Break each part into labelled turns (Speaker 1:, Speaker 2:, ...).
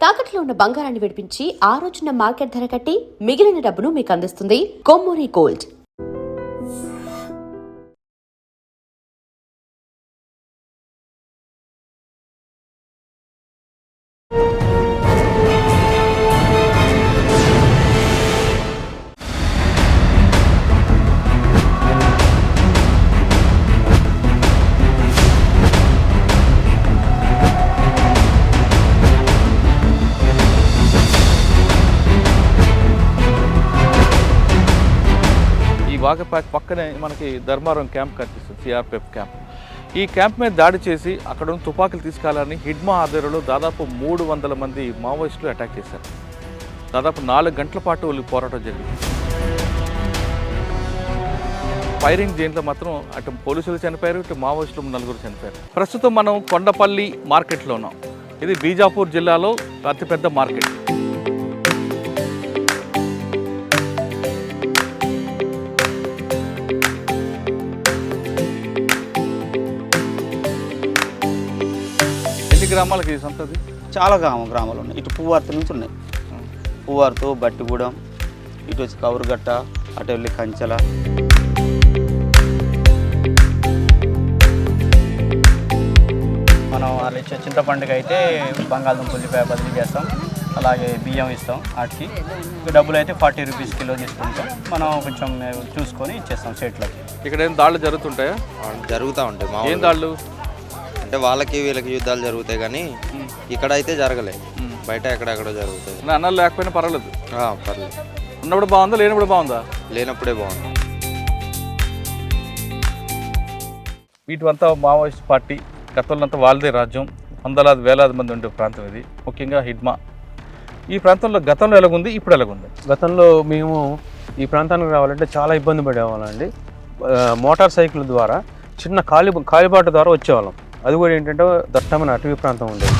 Speaker 1: తాకట్లో ఉన్న బంగారాన్ని విడిపించి ఆ రోజున మార్కెట్ ధర కట్టి మిగిలిన డబ్బును మీకు అందిస్తుంది కొమ్మూరి గోల్డ్.
Speaker 2: వాగపాక్ పక్కనే మనకి ధర్మారం క్యాంప్ కనిపిస్తుంది, సిఆర్పిఎఫ్ క్యాంప్. ఈ క్యాంప్ మీద దాడి చేసి అక్కడ ఉన్న తుపాకులు తీసుకెళ్లాలని హిడ్మా ఆధ్వర్యంలో దాదాపు 300 మంది మావోయిస్టులు అటాక్ చేశారు. దాదాపు 4 గంటల పాటు వాళ్ళు పోరాటం జరిగింది. ఫైరింగ్ దీంట్లో మాత్రం అటు పోలీసులు చనిపోయారు, ఇటు మావోయిస్టులు 4 చనిపోయారు. ప్రస్తుతం మనం కొండపల్లి మార్కెట్లో ఉన్నాం. ఇది బీజాపూర్ జిల్లాలో అతిపెద్ద మార్కెట్. గ్రామాలకి సంతది
Speaker 3: చాలా గ్రామాలు ఉన్నాయి. ఇటు పువ్వార్త నుంచి ఉన్నాయి. పువ్వార్త, బట్టిగూడెం, ఇటు వచ్చి కౌరుగట్ట, అటు వెళ్ళి కంచెల. మనం వాళ్ళు ఇచ్చే చింతపండుకి అయితే బంగాళదుంప ఉల్లిపాయ బదిలీ చేస్తాం, అలాగే బియ్యం ఇస్తాం. వాటికి డబ్బులు అయితే 40 రూపీస్ కిలో తీసుకుంటాం. మనం కొంచెం చూసుకొని ఇచ్చేస్తాం స్టేట్లకి.
Speaker 2: ఇక్కడ ఏం దాడులు జరుగుతుంటాయా?
Speaker 4: జరుగుతూ ఉంటాయి.
Speaker 2: ఏం దాడులు
Speaker 4: అంటే వాళ్ళకి వీళ్ళకి యుద్ధాలు జరుగుతాయి, కానీ ఇక్కడ అయితే జరగలే. బయట ఎక్కడెక్కడో జరుగుతాయి.
Speaker 2: అన్నలు లేకపోయినా పర్వాలేదు.
Speaker 4: పర్లేదు.
Speaker 2: ఉన్నప్పుడు బాగుందా, లేనప్పుడు బాగుందా?
Speaker 4: లేనప్పుడే బాగుంది.
Speaker 2: వీటివంతా మావోయిస్ట్ పార్టీ గతంలో అంతా వాళ్ళదే రాజ్యం. వందలాది వేలాది మంది ఉండే ప్రాంతం ఇది, ముఖ్యంగా హిడ్మా. ఈ ప్రాంతంలో గతంలో ఎలాగుంది, ఇప్పుడు ఎలాగుంది?
Speaker 5: గతంలో మేము ఈ ప్రాంతానికి రావాలంటే చాలా ఇబ్బంది పడేవాళ్ళండి. మోటార్ సైకిల్ ద్వారా చిన్న కాలిబాట ద్వారా వచ్చేవాళ్ళం. అది కూడా ఏంటంటే దట్టమైన అటవీ ప్రాంతం ఉండేది.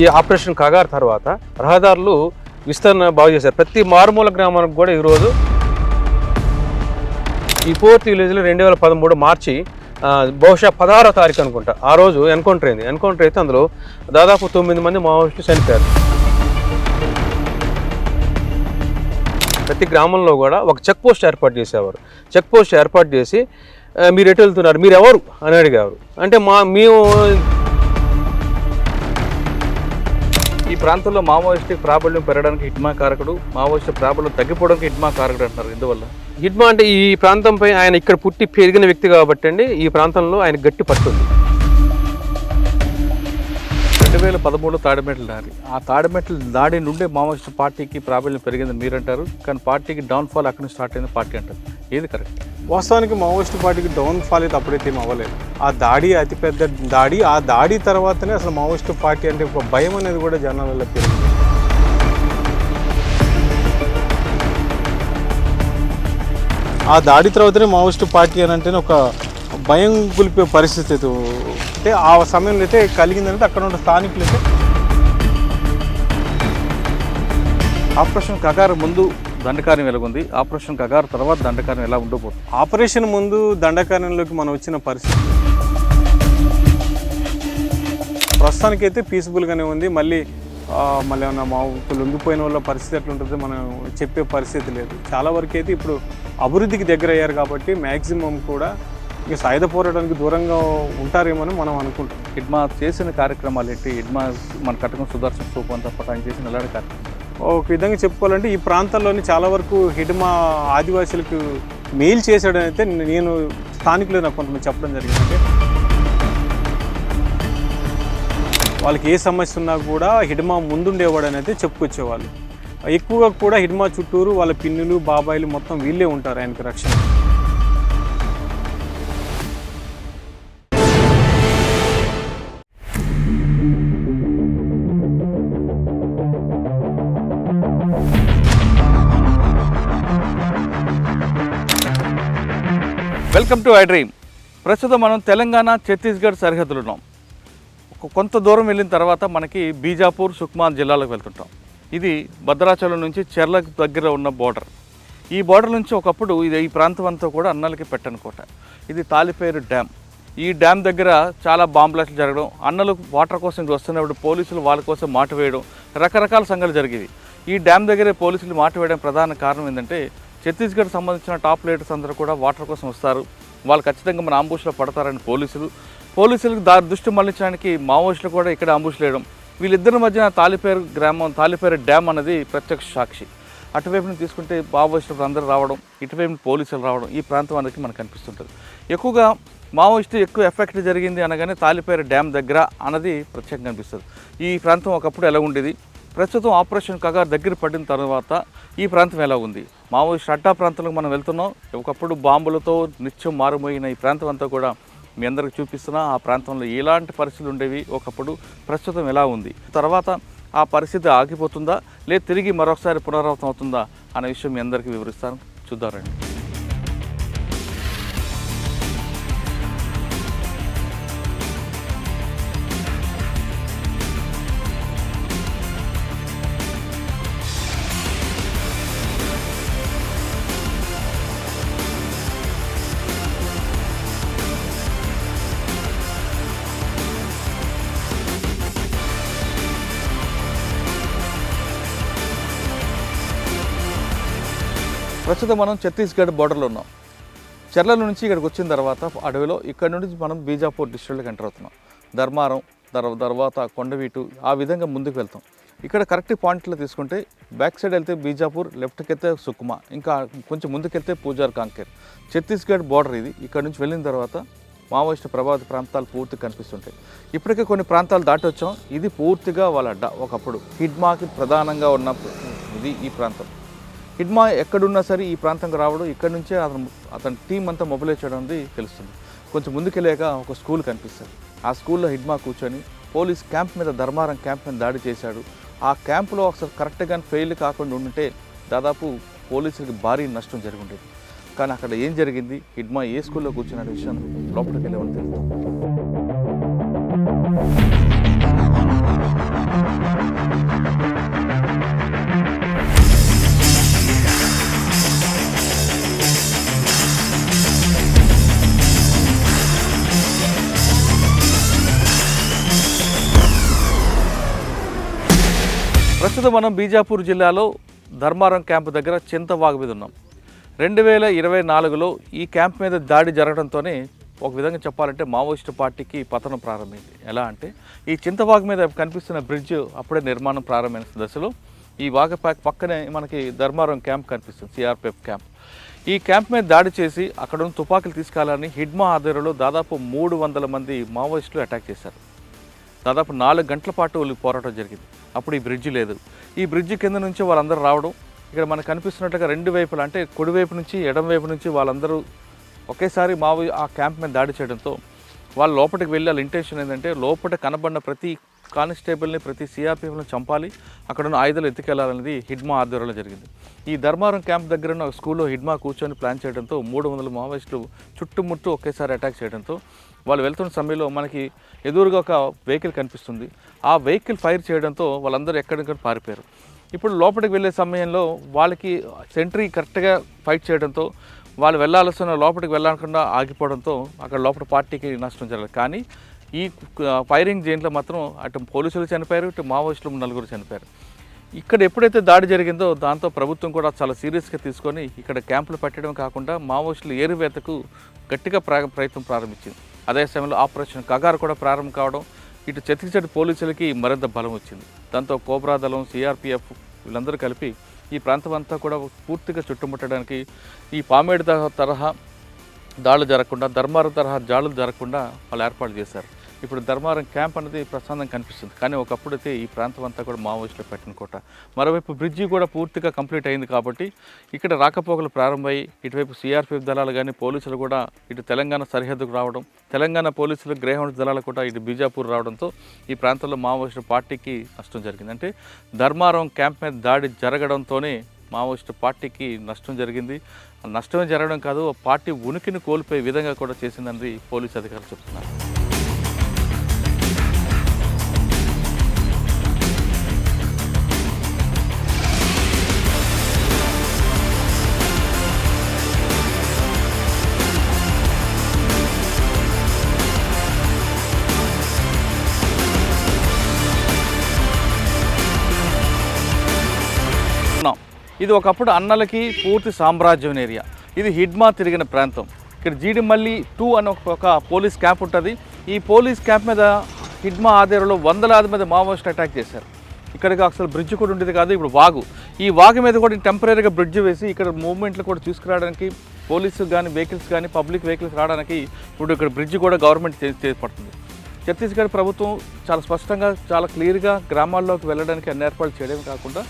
Speaker 5: ఈ ఆపరేషన్ కగార్ తర్వాత రహదారులు విస్తరణ బాగు చేశారు. ప్రతి మారుమూల గ్రామానికి కూడా ఈరోజు ఈ 4th విలేజ్లో 2013 మార్చి బహుశా 16వ తారీఖు అనుకుంటా ఆ రోజు ఎన్కౌంటర్ అయింది. ఎన్కౌంటర్ అయితే అందులో దాదాపు 9 మంది మావోయిస్టులు చనిపోయారు. ప్రతి గ్రామంలో కూడా ఒక చెక్ పోస్ట్ ఏర్పాటు చేసేవారు. చెక్ పోస్ట్ ఏర్పాటు చేసి మీరు ఎటు వెళ్తున్నారు, మీరు ఎవరు అని అడిగేవారు. అంటే మేము
Speaker 2: ఈ ప్రాంతంలో మావోయిస్టు ప్రాబల్యం పెరగడానికి హిడ్మా కారకుడు, మావోయిస్టు ప్రాబల్యం తగ్గిపోవడానికి హిడ్మా కారకుడు అంటున్నారు. ఎందువల్ల?
Speaker 5: హిడ్మా అంటే ఈ ప్రాంతంపై ఆయన ఇక్కడ పుట్టి పెరిగిన వ్యక్తి కాబట్టి అండి, ఈ ప్రాంతంలో ఆయన గట్టి పట్టుంది.
Speaker 2: 2013 తాడిమెట్ల దాడి. ఆ తాడిమెట్ల దాడి నుండే మావోయిస్టు పార్టీకి ప్రాబల్యం పెరిగిందని మీరంటారు, కానీ పార్టీకి డౌన్ఫాల్ అక్కడి నుంచి స్టార్ట్ అయింది పార్టీ అంటారు. ఏది కరెక్ట్?
Speaker 6: వాస్తవానికి మావోయిస్టు పార్టీకి డౌన్ఫాల్ అయితే అప్పుడైతే ఏం అవ్వలేదు. ఆ దాడి అతిపెద్ద దాడి. ఆ దాడి తర్వాతనే అసలు మావోయిస్టు పార్టీ అంటే ఒక భయం అనేది కూడా జనాలలో పెరిగింది. ఆ దాడి తర్వాతనే మావోయిస్టు పార్టీ అని అంటేనే ఒక భయం గులిపే పరిస్థితి అంటే ఆ సమయంలో అయితే కలిగిందంటే అక్కడ ఉన్న స్థానికులు అయితే.
Speaker 2: ఆపరేషన్ కగార్ ముందు దండకార్యం ఎలాగుంది, ఆపరేషన్ కగార్ తర్వాత దండకార్యం ఎలా ఉండబోతుంది?
Speaker 6: ఆపరేషన్ ముందు దండకార్యంలోకి మనం వచ్చిన పరిస్థితి ప్రస్తుతానికైతే పీస్ఫుల్గానే ఉంది. మళ్ళీ ఏమన్నా మా లొంగిపోయిన వాళ్ళ పరిస్థితి ఎట్లుంటుందో మనం చెప్పే పరిస్థితి లేదు. చాలా వరకు అయితే ఇప్పుడు అభివృద్ధికి దగ్గర అయ్యారు కాబట్టి మ్యాక్సిమం కూడా ఇక సాయుధ పోరాటానికి దూరంగా ఉంటారేమో మనం అనుకుంటాం.
Speaker 2: హిడ్మా చేసిన కార్యక్రమాలు ఏంటి? హిడ్మా మన కటకం సుదర్శన్ స్థూపం అంతా పటాన్ చేసిన ఎలాంటి కార్యక్రమం?
Speaker 6: ఒక విధంగా చెప్పుకోవాలంటే ఈ ప్రాంతాల్లోని చాలా వరకు హిడ్మా ఆదివాసులకు మెయిల్ చేశాడని అయితే నేను స్థానికులు నాకు కొంతమంది చెప్పడం జరిగిందంటే, వాళ్ళకి ఏ సమస్య ఉన్నా కూడా హిడ్మా ముందుండేవాడని అయితే చెప్పుకొచ్చేవాళ్ళు. ఎక్కువగా కూడా హిడ్మా చుట్టూరు వాళ్ళ పిన్నులు, బాబాయిలు మొత్తం వీళ్ళే ఉంటారు ఆయనకి రక్షణ.
Speaker 2: Welcome to I dream. ప్రస్తుతం మనం తెలంగాణ ఛత్తీస్గఢ్ సరిహద్దులు ఉన్నాం. కొంత దూరం వెళ్ళిన తర్వాత మనకి బీజాపూర్, సుక్మా జిల్లాలకు వెళ్తుంటాం. ఇది భద్రాచలం నుంచి చెర్లకు దగ్గర ఉన్న బోర్డర్. ఈ బోర్డర్ నుంచి ఒకప్పుడు ఈ ప్రాంతం అంతా కూడా అన్నలకి పెట్టనుకోట. ఇది తాలిపేరు డ్యామ్. ఈ డ్యామ్ దగ్గర చాలా బాంబ్ బ్లాస్టులు జరగడం, అన్నలు వాటర్ కోసం వస్తున్నప్పుడు పోలీసులు వాళ్ళ కోసం మాట వేయడం, రకరకాల సంఘటనలు జరిగేవి. ఈ డ్యామ్ దగ్గరే పోలీసులు మాట వేయడం ప్రధాన కారణం ఏంటంటే ఛత్తీస్గఢ్ సంబంధించిన టాప్ లీడర్స్ అందరూ కూడా వాటర్ కోసం వస్తారు, వాళ్ళు ఖచ్చితంగా మన అంబుష్లో పడతారని పోలీసులకు దారి దృష్టి మళ్లించడానికి మావోయిస్టులు కూడా ఇక్కడ అంబుష్ వేయడం, వీళ్ళిద్దరి మధ్యన తాలిపేరు డ్యామ్ అనేది ప్రత్యక్ష సాక్షి. అటువైపుని తీసుకుంటే మావోయిస్టులు అందరూ రావడం, ఇటువైపు పోలీసులు రావడం, ఈ ప్రాంతం అనేది మనకు కనిపిస్తుంటుంది. ఎక్కువగా మావోయిస్టు ఎక్కువ ఎఫెక్ట్ జరిగింది అనగానే తాలిపేరు డ్యామ్ దగ్గర అన్నది ప్రత్యేకంగా కనిపిస్తుంది. ఈ ప్రాంతం ఒకప్పుడు ఎలా ఉండేది, ప్రస్తుతం ఆపరేషన్ కగార్ దగ్గర పడిన తర్వాత ఈ ప్రాంతం ఎలా ఉంది, మావోయిస్టు అడ్డా ప్రాంతాలకు మనం వెళ్తున్నాం. ఒకప్పుడు బాంబులతో నిత్యం మారుమోయిన ఈ ప్రాంతం అంతా కూడా మీ అందరికి చూపిస్తున్నా. ఆ ప్రాంతంలో ఎలాంటి పరిస్థితులు ఉండేవి, ఒకప్పుడు ప్రస్తుతం ఎలా ఉంది, తర్వాత ఆ పరిస్థితి ఆగిపోతుందా లేదా తిరిగి మరొకసారి పునరావృతం అవుతుందా అనే విషయం మీ అందరికీ వివరిస్తాను, చూద్దారండి. ప్రస్తుతం మనం ఛత్తీస్గఢ్ బోర్డర్లో ఉన్నాం. చెర్ల నుంచి ఇక్కడికి వచ్చిన తర్వాత అడవిలో ఇక్కడ నుండి మనం బీజాపూర్ డిస్ట్రిక్ట్లోకి ఎంటర్ అవుతున్నాం. ధర్మారం తర్వాత కొండవీటు ఆ విధంగా ముందుకు వెళ్తాం. ఇక్కడ కరెక్ట్ పాయింట్లో తీసుకుంటే బ్యాక్ సైడ్ వెళ్తే బీజాపూర్, లెఫ్ట్కి వెళ్తే సుకుమా, ఇంకా కొంచెం ముందుకెళ్తే పూజార్ కాంకేర్. ఛత్తీస్గఢ్ బోర్డర్ ఇది. ఇక్కడ నుంచి వెళ్ళిన తర్వాత మావోయిస్టు ప్రభావిత ప్రాంతాలు పూర్తిగా కనిపిస్తుంటాయి. ఇప్పటికే కొన్ని ప్రాంతాలు దాటి వచ్చాం. ఇది పూర్తిగా వాళ్ళ అడ్డ. ఒకప్పుడు హిడ్మాకి ప్రధానంగా ఉన్న ఇది ఈ ప్రాంతం. హిడ్మా ఎక్కడున్నా సరే ఈ ప్రాంతంకి రావడం, ఇక్కడ నుంచే అతని టీం అంతా మొబిలైజ్ చేయడం అనేది తెలుస్తుంది. కొంచెం ముందుకెళ్ళాక ఒక స్కూల్ కనిపిస్తుంది. ఆ స్కూల్లో హిడ్మా కూర్చొని పోలీస్ క్యాంప్ మీద, ధర్మారం క్యాంప్ మీద దాడి చేశాడు. ఆ క్యాంపులో ఒకసారి కరెక్ట్గా ఫెయిల్ కాకుండా ఉంటే దాదాపు పోలీసులకి భారీ నష్టం జరిగి ఉండేది. కానీ అక్కడ ఏం జరిగింది, హిడ్మా ఏ స్కూల్లో కూర్చున్న విషయం లోపలికి వెళ్ళేవని తెలుస్తుంది. ప్రస్తుతం మనం బీజాపూర్ జిల్లాలో ధర్మారం క్యాంపు దగ్గర చింతవాగు మీద ఉన్నాం. 2024లో ఈ క్యాంప్ మీద దాడి జరగడంతోనే ఒక విధంగా చెప్పాలంటే మావోయిస్టు పార్టీకి పతనం ప్రారంభమైంది. ఎలా అంటే ఈ చింతవాగు మీద కనిపిస్తున్న బ్రిడ్జ్ అప్పుడే నిర్మాణం ప్రారంభమైన దశలో ఈ వాగపాక్ పక్కనే మనకి ధర్మారం క్యాంప్ కనిపిస్తుంది, సిఆర్పిఎఫ్ క్యాంప్. ఈ క్యాంప్ మీద దాడి చేసి అక్కడ ఉన్న తుపాకులు తీసుకెళ్లాలని హిడ్మా ఆధ్వర్యంలో దాదాపు 300 మంది మావోయిస్టులు అటాక్ చేశారు. దాదాపు 4 గంటల పాటు వాళ్ళకి పోరాటం జరిగింది. అప్పుడు ఈ బ్రిడ్జి లేదు. ఈ బ్రిడ్జి కింద నుంచి వాళ్ళందరూ రావడం, ఇక్కడ మనకు కనిపిస్తున్నట్టుగా 2 వైపులు అంటే కుడివైపు నుంచి ఎడం వైపు నుంచి వాళ్ళందరూ ఒకేసారి ఆ క్యాంప్ మీద దాడి చేయడంతో వాళ్ళు లోపలికి వెళ్ళి వాళ్ళ ఇంటెన్షన్ ఏంటంటే లోపల కనబడిన ప్రతి కానిస్టేబుల్ని, ప్రతి సిఆర్పిఎఫ్ని చంపాలి, అక్కడ ఉన్న ఆయుధాలు ఎత్తుకెళ్లాలనేది హిడ్మా ఆధ్వర్యంలో జరిగింది. ఈ ధర్మారం క్యాంప్ దగ్గర ఉన్న స్కూల్లో హిడ్మా కూర్చొని ప్లాన్ చేయడంతో 300 మావోయిస్టులు చుట్టుముట్టు ఒకేసారి అటాక్ చేయడంతో వాళ్ళు వెళ్తున్న సమయంలో మనకి ఎదురుగా ఒక వెహికల్ కనిపిస్తుంది. ఆ వెహికల్ ఫైర్ చేయడంతో వాళ్ళందరూ ఎక్కడిక్కడ పారిపోయారు. ఇప్పుడు లోపలికి వెళ్ళే సమయంలో వాళ్ళకి సెంట్రీ కరెక్ట్గా ఫైట్ చేయడంతో వాళ్ళు వెళ్ళాల్సిన లోపలికి వెళ్ళకుండా ఆగిపోవడంతో అక్కడ లోపల పార్టీకి నష్టం జరగలేదు. కానీ ఈ ఫైరింగ్ జైన్లో మాత్రం అటు పోలీసులు చనిపోయారు, ఇటు మావోయిస్టులు 4 చనిపోయారు. ఇక్కడ ఎప్పుడైతే దాడి జరిగిందో దాంతో ప్రభుత్వం కూడా చాలా సీరియస్గా తీసుకొని ఇక్కడ క్యాంపులు పెట్టడం కాకుండా మావోయిస్టులు ఏరువేతకు గట్టిగా ప్రయత్నం ప్రారంభించింది. అదే సమయంలో ఆపరేషన్ కగార్ కూడా ప్రారంభం కావడం, ఇటు ఛత్తీస్గఢ్ పోలీసులకి మరింత బలం వచ్చింది. దాంతో కోబ్రా దళం, సిఆర్పిఎఫ్ వీళ్ళందరూ కలిపి ఈ ప్రాంతం అంతా కూడా పూర్తిగా చుట్టుముట్టడానికి ఈ పామేడు తరహా దాడులు జరగకుండా, ధర్మారం తరహా దాడులు జరగకుండా వాళ్ళు ఏర్పాటు చేశారు. ఇప్పుడు ధర్మారం క్యాంప్ అనేది ప్రశాంతంగా కనిపిస్తుంది. కానీ ఒకప్పుడైతే ఈ ప్రాంతం అంతా కూడా మావోయిస్టులు పెట్టిన కోట. మరోవైపు బ్రిడ్జి కూడా పూర్తిగా కంప్లీట్ అయింది కాబట్టి ఇక్కడ రాకపోకలు ప్రారంభమయ్యి ఇటువైపు సిఆర్పిఎఫ్ దళాలు కానీ పోలీసులు కూడా ఇటు తెలంగాణ సరిహద్దుకు రావడం, తెలంగాణ పోలీసులు గ్రేహౌండ్ దళాలు కూడా ఇటు బీజాపూర్ రావడంతో ఈ ప్రాంతంలో మావోయిస్టు పార్టీకి నష్టం జరిగింది. అంటే ధర్మారం క్యాంప్ మీద దాడి జరగడంతోనే మావోయిస్టు పార్టీకి నష్టం జరిగింది. నష్టమే జరగడం కాదు, పార్టీ ఉనికిని కోల్పోయే విధంగా కూడా చేసిందని పోలీసు అధికారులు చెప్తున్నారు. ఇది ఒకప్పుడు అన్నలకి పూర్తి సామ్రాజ్యం ఏరియా. ఇది హిడ్మా తిరిగిన ప్రాంతం. ఇక్కడ జీడిమల్లి 2 అని ఒక పోలీస్ క్యాంప్ ఉంటుంది. ఈ పోలీస్ క్యాంప్ మీద హిడ్మా ఆధ్వర్యంలో వందలాది మంది మావోయిస్టులు అటాక్ చేశారు. ఇక్కడికి అసలు బ్రిడ్జ్ కూడా ఉండేది కాదు, ఇప్పుడు వాగు. ఈ వాగు మీద కూడా టెంపరీగా బ్రిడ్జ్ వేసి ఇక్కడ మూవ్మెంట్లు కూడా తీసుకురావడానికి పోలీసు కానీ వెహికల్స్ కానీ పబ్లిక్ వెహికల్స్ రావడానికి ఇప్పుడు ఇక్కడ బ్రిడ్జ్ కూడా గవర్నమెంట్ చేపడుతుంది. ఛత్తీస్గఢ్ ప్రభుత్వం చాలా స్పష్టంగా చాలా క్లియర్గా గ్రామాల్లోకి వెళ్ళడానికి అన్ని ఏర్పాట్లు చేయడమే కాకుండా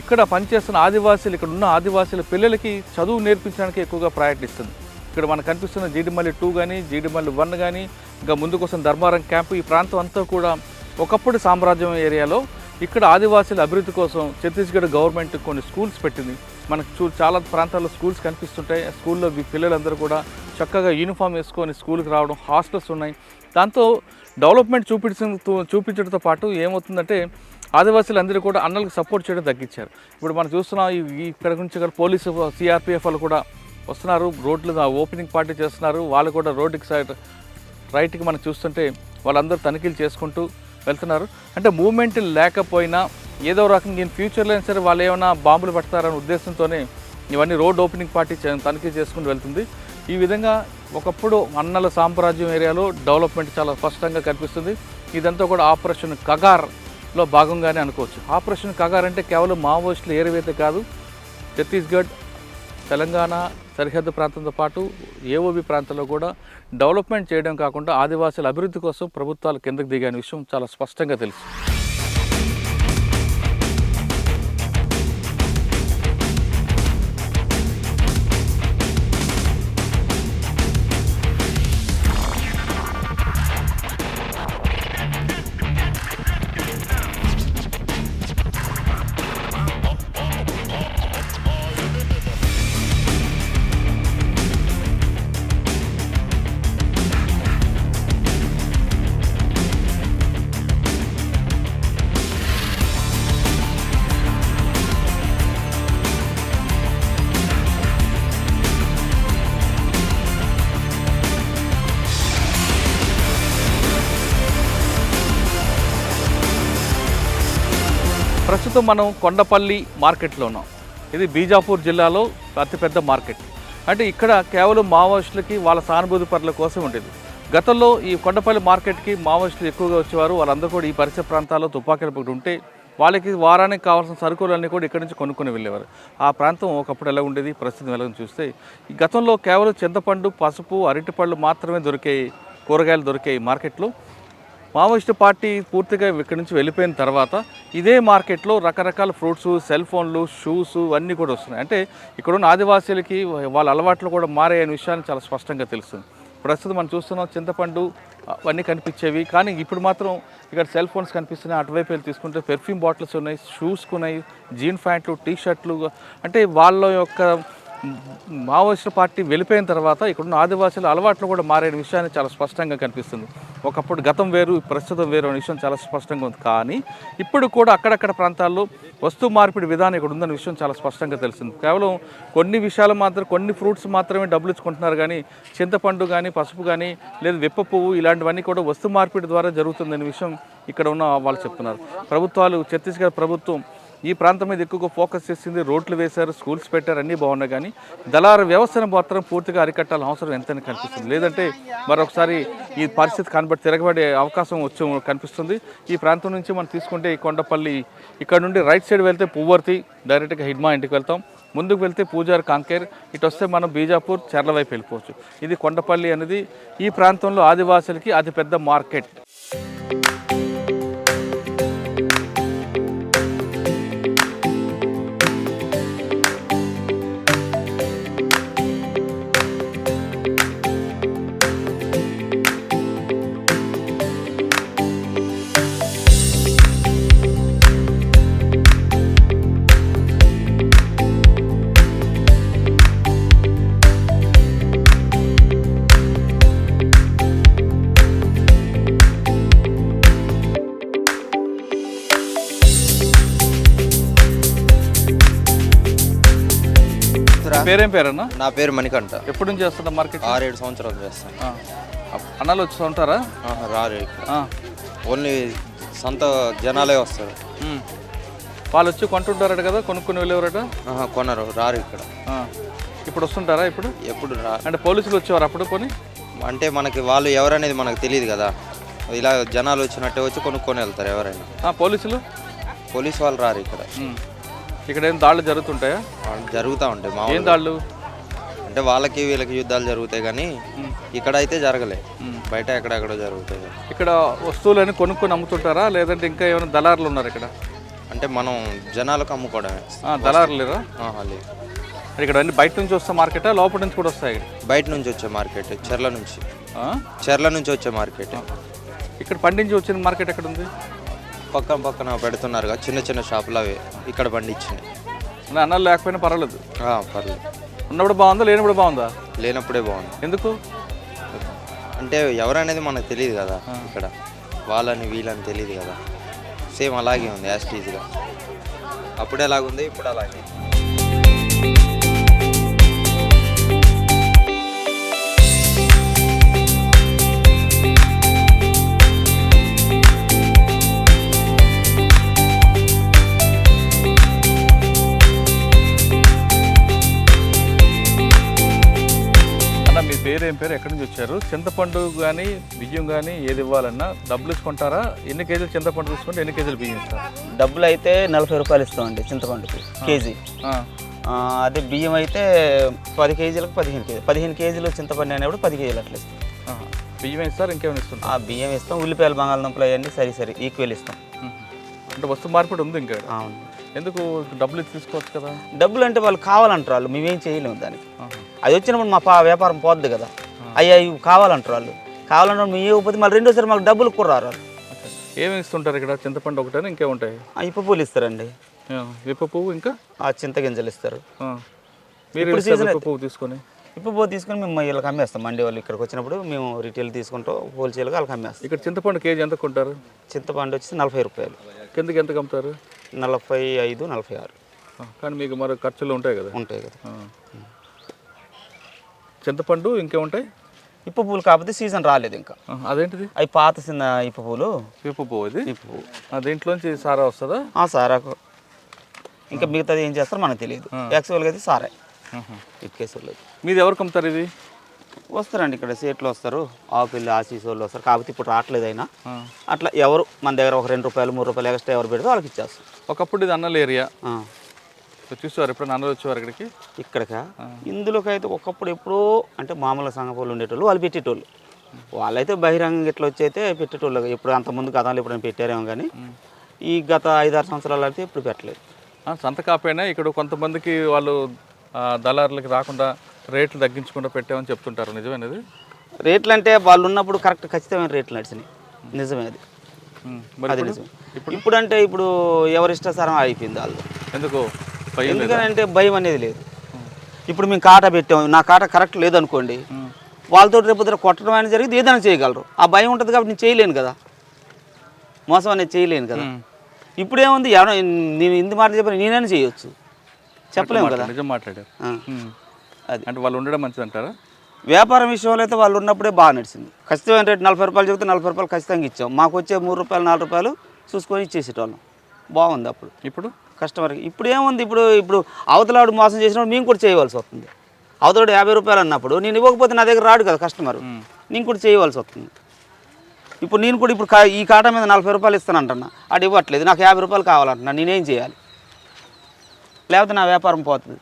Speaker 2: ఇక్కడ పనిచేస్తున్న ఆదివాసీలు, ఇక్కడ ఉన్న ఆదివాసీల పిల్లలకి చదువు నేర్పించడానికి ఎక్కువగా ప్రయారిటీ ఇస్తుంది. ఇక్కడ మనకు కనిపిస్తున్న జీడిమల్లి 2 కానీ జీడిమల్లి 1 కానీ ఇంకా ముందుకోసం ధర్మారం క్యాంపు, ఈ ప్రాంతం అంతా కూడా ఒకప్పుడు సామ్రాజ్యం ఏరియాలో. ఇక్కడ ఆదివాసీల అభివృద్ధి కోసం ఛత్తీస్గఢ్ గవర్నమెంట్ కొన్ని స్కూల్స్ పెట్టింది. మనకు చాలా ప్రాంతాల్లో స్కూల్స్ కనిపిస్తుంటాయి. స్కూల్లో పిల్లలందరూ కూడా చక్కగా యూనిఫామ్ వేసుకొని స్కూల్కి రావడం, హాస్టల్స్ ఉన్నాయి. దాంతో డెవలప్మెంట్ చూపించడంతో పాటు ఏమవుతుందంటే ఆదివాసీలందరూ కూడా అన్నలకు సపోర్ట్ చేయడం తగ్గించారు. ఇప్పుడు మనం చూస్తున్నాం ఇక్కడ నుంచి ఇక్కడ పోలీసు సిఆర్పిఎఫ్ వాళ్ళు కూడా వస్తున్నారు, రోడ్లు ఓపెనింగ్ పార్టీ చేస్తున్నారు. వాళ్ళు కూడా రోడ్డుకి సైడ్ రైట్కి మనం చూస్తుంటే వాళ్ళందరూ తనిఖీలు చేసుకుంటూ వెళ్తున్నారు. అంటే మూవ్మెంట్ లేకపోయినా ఏదో రకంగా ఇన్ ఫ్యూచర్లో అయినా సరే వాళ్ళు ఏమైనా బాంబులు పడతారనే ఉద్దేశంతోనే ఇవన్నీ రోడ్ ఓపెనింగ్ పార్టీ తనిఖీ చేసుకుంటూ వెళ్తుంది. ఈ విధంగా ఒకప్పుడు అన్నల సామ్రాజ్యం ఏరియాలో డెవలప్మెంట్ చాలా స్పష్టంగా కనిపిస్తుంది. ఇదంతా కూడా ఆపరేషన్ కగార్లో భాగంగానే అనుకోవచ్చు. ఆపరేషన్ కగార్ అంటే కేవలం మావోయిస్టులు ఏరివేతే కాదు, ఛత్తీస్గఢ్ తెలంగాణ సరిహద్దు ప్రాంతంతో పాటు ఏఓబి ప్రాంతంలో కూడా డెవలప్మెంట్ చేయడం కాకుండా ఆదివాసీల అభివృద్ధి కోసం ప్రభుత్వాలు కిందకు దిగాని విషయం చాలా స్పష్టంగా తెలుసు. ప్రస్తుతం మనం కొండపల్లి మార్కెట్లో ఉన్నాం. ఇది బీజాపూర్ జిల్లాలో అతిపెద్ద మార్కెట్. అంటే ఇక్కడ కేవలం మావోయిస్టులకి వాళ్ళ సానుభూతి పరుల కోసం ఉండేది. గతంలో ఈ కొండపల్లి మార్కెట్కి మావోయిస్టులు ఎక్కువగా వచ్చేవారు. వాళ్ళందరూ కూడా ఈ పరిసర ప్రాంతాల్లో తుపాకీలు ఉంటే వాళ్ళకి వారానికి కావాల్సిన సరుకులన్నీ కూడా ఇక్కడి నుంచి కొనుక్కొని వెళ్ళేవారు. ఆ ప్రాంతం ఒకప్పుడు ఎలా ఉండేది, ప్రస్తుతం ఎలా చూస్తే ఈ గతంలో కేవలం చింతపండు, పసుపు, అరటిపళ్ళు మాత్రమే దొరికాయి, కూరగాయలు దొరికాయి మార్కెట్లో. మావోయిస్టు పార్టీ పూర్తిగా ఇక్కడి నుంచి వెళ్ళిపోయిన తర్వాత ఇదే మార్కెట్లో రకరకాల ఫ్రూట్స్, సెల్ ఫోన్లు, షూస్ అన్నీ కూడా వస్తున్నాయి. అంటే ఇక్కడున్న ఆదివాసీలకి వాళ్ళ అలవాట్లు కూడా మారాయనే విషయాన్ని చాలా స్పష్టంగా తెలుస్తుంది. ప్రస్తుతం మనం చూస్తున్నాం చింతపండు అవన్నీ కనిపించేవి, కానీ ఇప్పుడు మాత్రం ఇక్కడ సెల్ ఫోన్స్ కనిపిస్తున్నాయి. అటువైపు వెళ్ళి తీసుకుంటే పెర్ఫ్యూమ్ బాటిల్స్ ఉన్నాయి, షూస్ ఉన్నాయి, జీన్ ప్యాంట్లు, టీ షర్ట్లు. అంటే వాళ్ళ యొక్క మావోయిస్టు పార్టీ వెళ్ళిపోయిన తర్వాత ఇక్కడున్న ఆదివాసీల అలవాట్లు కూడా మారే విషయాన్ని చాలా స్పష్టంగా కనిపిస్తుంది. ఒకప్పుడు గతం వేరు, ప్రస్తుతం వేరు అనే విషయం చాలా స్పష్టంగా ఉంది. కానీ ఇప్పుడు కూడా అక్కడక్కడ ప్రాంతాల్లో వస్తు మార్పిడి విధానం ఇక్కడ ఉందనే విషయం చాలా స్పష్టంగా తెలిసింది. కేవలం కొన్ని విషయాలు మాత్రం, కొన్ని ఫ్రూట్స్ మాత్రమే డబ్బులు ఇచ్చుకుంటున్నారు, కానీ చింతపండు కానీ, పసుపు కానీ, లేదా విప్ప పువ్వు ఇలాంటివన్నీ కూడా వస్తు మార్పిడి ద్వారా జరుగుతుందనే విషయం ఇక్కడ ఉన్న వాళ్ళు చెప్తున్నారు. ప్రభుత్వాలు, ఛత్తీస్గఢ్ ప్రభుత్వం ఈ ప్రాంతం మీద ఎక్కువగా ఫోకస్ చేసింది. రోడ్లు వేశారు, స్కూల్స్ పెట్టారు, అన్నీ బాగున్నాయి. కానీ దళార వ్యవస్థను మాత్రం పూర్తిగా అరికట్టాల్సిన అవసరం ఎంతైనా కనిపిస్తుంది. లేదంటే మరొకసారి ఈ పరిస్థితి తిరగబడే అవకాశం కనిపిస్తుంది. ఈ ప్రాంతం నుంచి మనం తీసుకుంటే ఈ కొండపల్లి, ఇక్కడ నుండి రైట్ సైడ్ వెళ్తే పువ్వర్తి, డైరెక్ట్గా హిడ్మా ఇంటికి వెళ్తాం. ముందుకు వెళ్తే పూజార్ కాంకేర్, ఇటు వస్తే మనం బీజాపూర్, చెర్ల వైపు వెళ్ళిపోవచ్చు. ఇది కొండపల్లి అనేది ఈ ప్రాంతంలో ఆదివాసులకి అతిపెద్ద మార్కెట్. పేరేం పేరన్నా?
Speaker 4: నా పేరు మణికంఠ.
Speaker 2: ఎప్పటి నుంచి చేస్తున్నా మార్కెట్?
Speaker 4: 6-7 సంవత్సరాలు చేస్తాను.
Speaker 2: అన్నాలు వచ్చి ఉంటారా?
Speaker 4: రారు ఇక్కడ, ఓన్లీ సొంత జనాలే వస్తారు.
Speaker 2: వాళ్ళు వచ్చి కొంటుంటారట కదా, కొనుక్కొని వెళ్ళేవారట.
Speaker 4: కొనరు, రారు ఇక్కడ.
Speaker 2: ఇప్పుడు వస్తుంటారా? ఇప్పుడు
Speaker 4: ఎప్పుడు రా
Speaker 2: అంటే పోలీసులు వచ్చేవారు అప్పుడు కొని?
Speaker 4: అంటే మనకి వాళ్ళు ఎవరనేది మనకు తెలియదు కదా, ఇలా జనాలు వచ్చినట్టే వచ్చి కొనుక్కొని వెళ్తారు ఎవరైనా.
Speaker 2: పోలీసులు
Speaker 4: పోలీసు వాళ్ళు రారు ఇక్కడ.
Speaker 2: ఇక్కడ ఏం దాడులు జరుగుతుంటాయా?
Speaker 4: జరుగుతూ ఉంటాయి.
Speaker 2: ఏం
Speaker 4: మామూలు
Speaker 2: దాడులు
Speaker 4: అంటే వాళ్ళకి వీళ్ళకి యుద్ధాలు జరుగుతాయి కానీ ఇక్కడ అయితే జరగలే, బయట ఎక్కడెక్కడో జరుగుతాయి.
Speaker 2: ఇక్కడ వస్తువులని కొనుక్కొని అమ్ముతుంటారా, లేదంటే ఇంకా ఏమైనా దళారులు ఉన్నారు ఇక్కడ?
Speaker 4: అంటే మనం జనాలకు అమ్ముకోవడమే.
Speaker 2: దళారులు లేరా?
Speaker 4: లేదు.
Speaker 2: ఇక్కడ అన్ని బయట నుంచి వస్తే మార్కెటా, లోపల నుంచి కూడా వస్తాయి?
Speaker 4: బయట నుంచి వచ్చే మార్కెట్, చెర్ల నుంచి వచ్చే మార్కెట్.
Speaker 2: ఇక్కడ పండించి వచ్చిన మార్కెట్ ఎక్కడ ఉంది?
Speaker 4: పక్కన పెడుతున్నారు కదా చిన్న చిన్న షాపులు, అవి ఇక్కడ పండించినాయి.
Speaker 2: అన్నాలు లేకపోయినా పర్వాలేదు?
Speaker 4: పర్లేదు.
Speaker 2: ఉన్నప్పుడు బాగుందా, లేనప్పుడు బాగుందా?
Speaker 4: లేనప్పుడే బాగుంది.
Speaker 2: ఎందుకు
Speaker 4: అంటే ఎవరనేది మనకు తెలియదు కదా, ఇక్కడ వాళ్ళని వీళ్ళని తెలియదు కదా. సేమ్ అలాగే ఉంది యాస్టీజ్గా. అప్పుడు ఎలాగుంది, ఇప్పుడు అలాగే.
Speaker 2: మీ పేరు ఏం పేరు, ఎక్కడి నుంచి వచ్చారు? చింతపండు కానీ బియ్యం కానీ ఏది ఇవ్వాలన్నా డబ్బులు ఇసుకుంటారా? ఎన్ని కేజీలు చింతపండు తీసుకుంటే ఎన్ని కేజీలు బియ్యం ఇస్తారు?
Speaker 3: డబ్బులు అయితే 40 రూపాయలు ఇస్తామండి చింతపండుకి కేజీ. అదే బియ్యం అయితే 10 కేజీలకు 15 కేజీలు చింతపండు అనేప్పుడు 10 కేజీలు అట్లా ఇస్తాం.
Speaker 2: బియ్యం ఇస్తారు, ఇంకేమైనా ఇస్తుంటాం?
Speaker 3: బియ్యం ఇస్తాం, ఉల్లిపాయలు బంగాళదుంపలు అవన్నీ సరి ఈక్వల్ ఇస్తాం.
Speaker 2: అంటే వస్తు మార్పిడి ఉంది ఇంకా?
Speaker 3: అవును.
Speaker 2: ఎందుకు డబ్బులు తీసుకోవచ్చు కదా?
Speaker 3: డబ్బులు అంటే వాళ్ళు కావాలంటారు, వాళ్ళు మేమేం చేయలేము దానికి. అది వచ్చినప్పుడు మా వ్యాపారం పోద్ది కదా. అవి కావాలంటారు వాళ్ళు, కావాలంటే మేము ఇవ్వకపోతే మళ్ళీ రెండోసారి మాకు డబ్బులు కూడా రారు.
Speaker 2: ఏమి ఇస్తుంటారు ఇక్కడ? చింతపండు ఒకటే, ఇంకేముంటాయి?
Speaker 3: ఇప్ప పూలు ఇస్తారండి,
Speaker 2: విప్ప పువ్వు, ఇంకా
Speaker 3: చింతగింజలు ఇస్తారు.
Speaker 2: మీరు పువ్వు తీసుకొని
Speaker 3: ఇప్ప పువ్వు తీసుకొని మేము వీళ్ళకి అమ్మేస్తాం. మండి వాళ్ళు ఇక్కడికి వచ్చినప్పుడు మేము రిటైల్ తీసుకుంటాం, హోల్సేల్గా వాళ్ళకి అమ్మేస్తాం.
Speaker 2: ఇక్కడ చింతపండు కేజీ ఎంత కొంటారు?
Speaker 3: చింతపండు వచ్చి 40 రూపాయలు.
Speaker 2: కిందకి ఎంత అమ్ముతారు?
Speaker 3: 45, 46.
Speaker 2: కానీ మీకు మరి ఖర్చులు ఉంటాయి కదా?
Speaker 3: ఉంటాయి కదా.
Speaker 2: చింతపండు ఇంకేముంటాయి?
Speaker 3: ఇప్ప పూలు కాకపోతే సీజన్ రాలేదు ఇంకా.
Speaker 2: అదేంటిది?
Speaker 3: అవి పాత చిన్న ఇప్ప పూలు.
Speaker 2: ఇప్ప పువ్వు ఇది?
Speaker 3: ఇప్ప పువ్వు.
Speaker 2: దీంట్లోంచి సారా వస్తుందా?
Speaker 3: సారాకు ఇంకా మిగతాది ఏం చేస్తారో మనకు తెలియదు. యాక్చువల్గా అయితే సారా ఇటుకేసులు.
Speaker 2: మీది ఎవరికి అమ్ముతారు ఇది?
Speaker 3: వస్తారండి ఇక్కడ సేట్లు వస్తారు, ఆవుపిల్లి ఆశీస్ వాళ్ళు వస్తారు. కాకపోతే ఇప్పుడు రావట్లేదు అయినా అట్లా ఎవరు మన దగ్గర ఒక 2 రూపాయలు 3 రూపాయలు ఎక్స్ట్రా ఎవరు పెడితే వాళ్ళకి ఇచ్చేస్తారు.
Speaker 2: ఒకప్పుడు ఇది అన్నల ఏరియా చూసేవారు, ఎప్పుడు అన్నలు వచ్చేవారు ఇక్కడికి?
Speaker 3: ఇక్కడికా ఇందులోకి అయితే ఒకప్పుడు ఎప్పుడో అంటే మామూలు సంఘపోళ్ళు ఉండేటోళ్ళు, వాళ్ళు పెట్టేటోళ్ళు. వాళ్ళైతే బహిరంగంగా ఇట్లా వచ్చి అయితే పెట్టేటోళ్ళు. ఇప్పుడు అంతకుముందు గతాలు ఎప్పుడైనా పెట్టారేమో కానీ ఈ గత 5-6 సంవత్సరాలు అయితే ఎప్పుడు పెట్టలేదు.
Speaker 2: సంత కాపోయినా ఇక్కడ కొంతమందికి వాళ్ళు దళారులకి రాకుండా రేట్లు తగ్గించకుండా పెట్టామని చెప్తుంటారు, నిజమేనది?
Speaker 3: రేట్లు అంటే వాళ్ళు ఉన్నప్పుడు కరెక్ట్ ఖచ్చితమైన రేట్లు నడిచినాయి, నిజమే అది. అది నిజం. ఇప్పుడు అంటే ఇప్పుడు ఎవరిష్టాసారం అయిపోయింది వాళ్ళు. ఎందుకంటే భయం అనేది లేదు. ఇప్పుడు మేము కాటా పెట్టాము, నా కాటా కరెక్ట్ లేదనుకోండి, వాళ్ళతో రేపు కొట్టడం అనేది జరిగింది, ఏదైనా చేయగలరు. ఆ భయం ఉంటుంది కాబట్టి నేను చేయలేను కదా, మోసం అనేది చేయలేను కదా. ఇప్పుడేముంది, నేను ఇంత మాట చెప్పిన నేనైనా చేయొచ్చు, చెప్పలేము కదా.
Speaker 2: నిజం మాట్లాడారు. అది అంటే వాళ్ళు ఉండడం మంచిది అంటారా?
Speaker 3: వ్యాపారం విషయంలో అయితే వాళ్ళు ఉన్నప్పుడే బాగా నడిచింది. ఖచ్చితమైన రేటు 40 రూపాయలు చెప్తే 40 రూపాయలు ఖచ్చితంగా ఇచ్చాం. మాకు వచ్చే 3 రూపాయలు 4 రూపాయలు చూసుకొని ఇచ్చేసేటోళ్ళం, బాగుంది అప్పుడు. ఇప్పుడు కస్టమర్కి ఇప్పుడు ఏముంది, ఇప్పుడు అవతలాడు మోసం చేసినప్పుడు మేము కూడా చేయవలసి వస్తుంది. అవతలాడు 50 రూపాయలు అన్నప్పుడు నేను ఇవ్వకపోతే నా దగ్గర రాడు కదా కస్టమర్, నేను కూడా చేయవలసి వస్తుంది. ఇప్పుడు నేను కూడా ఇప్పుడు ఈ కాటా మీద 40 రూపాయలు ఇస్తానంటున్నా, అది ఇవ్వట్లేదు, నాకు 50 రూపాయలు కావాలంటున్నా, నేనేం చేయాలి? లేకపోతే నా వ్యాపారం పోతుంది.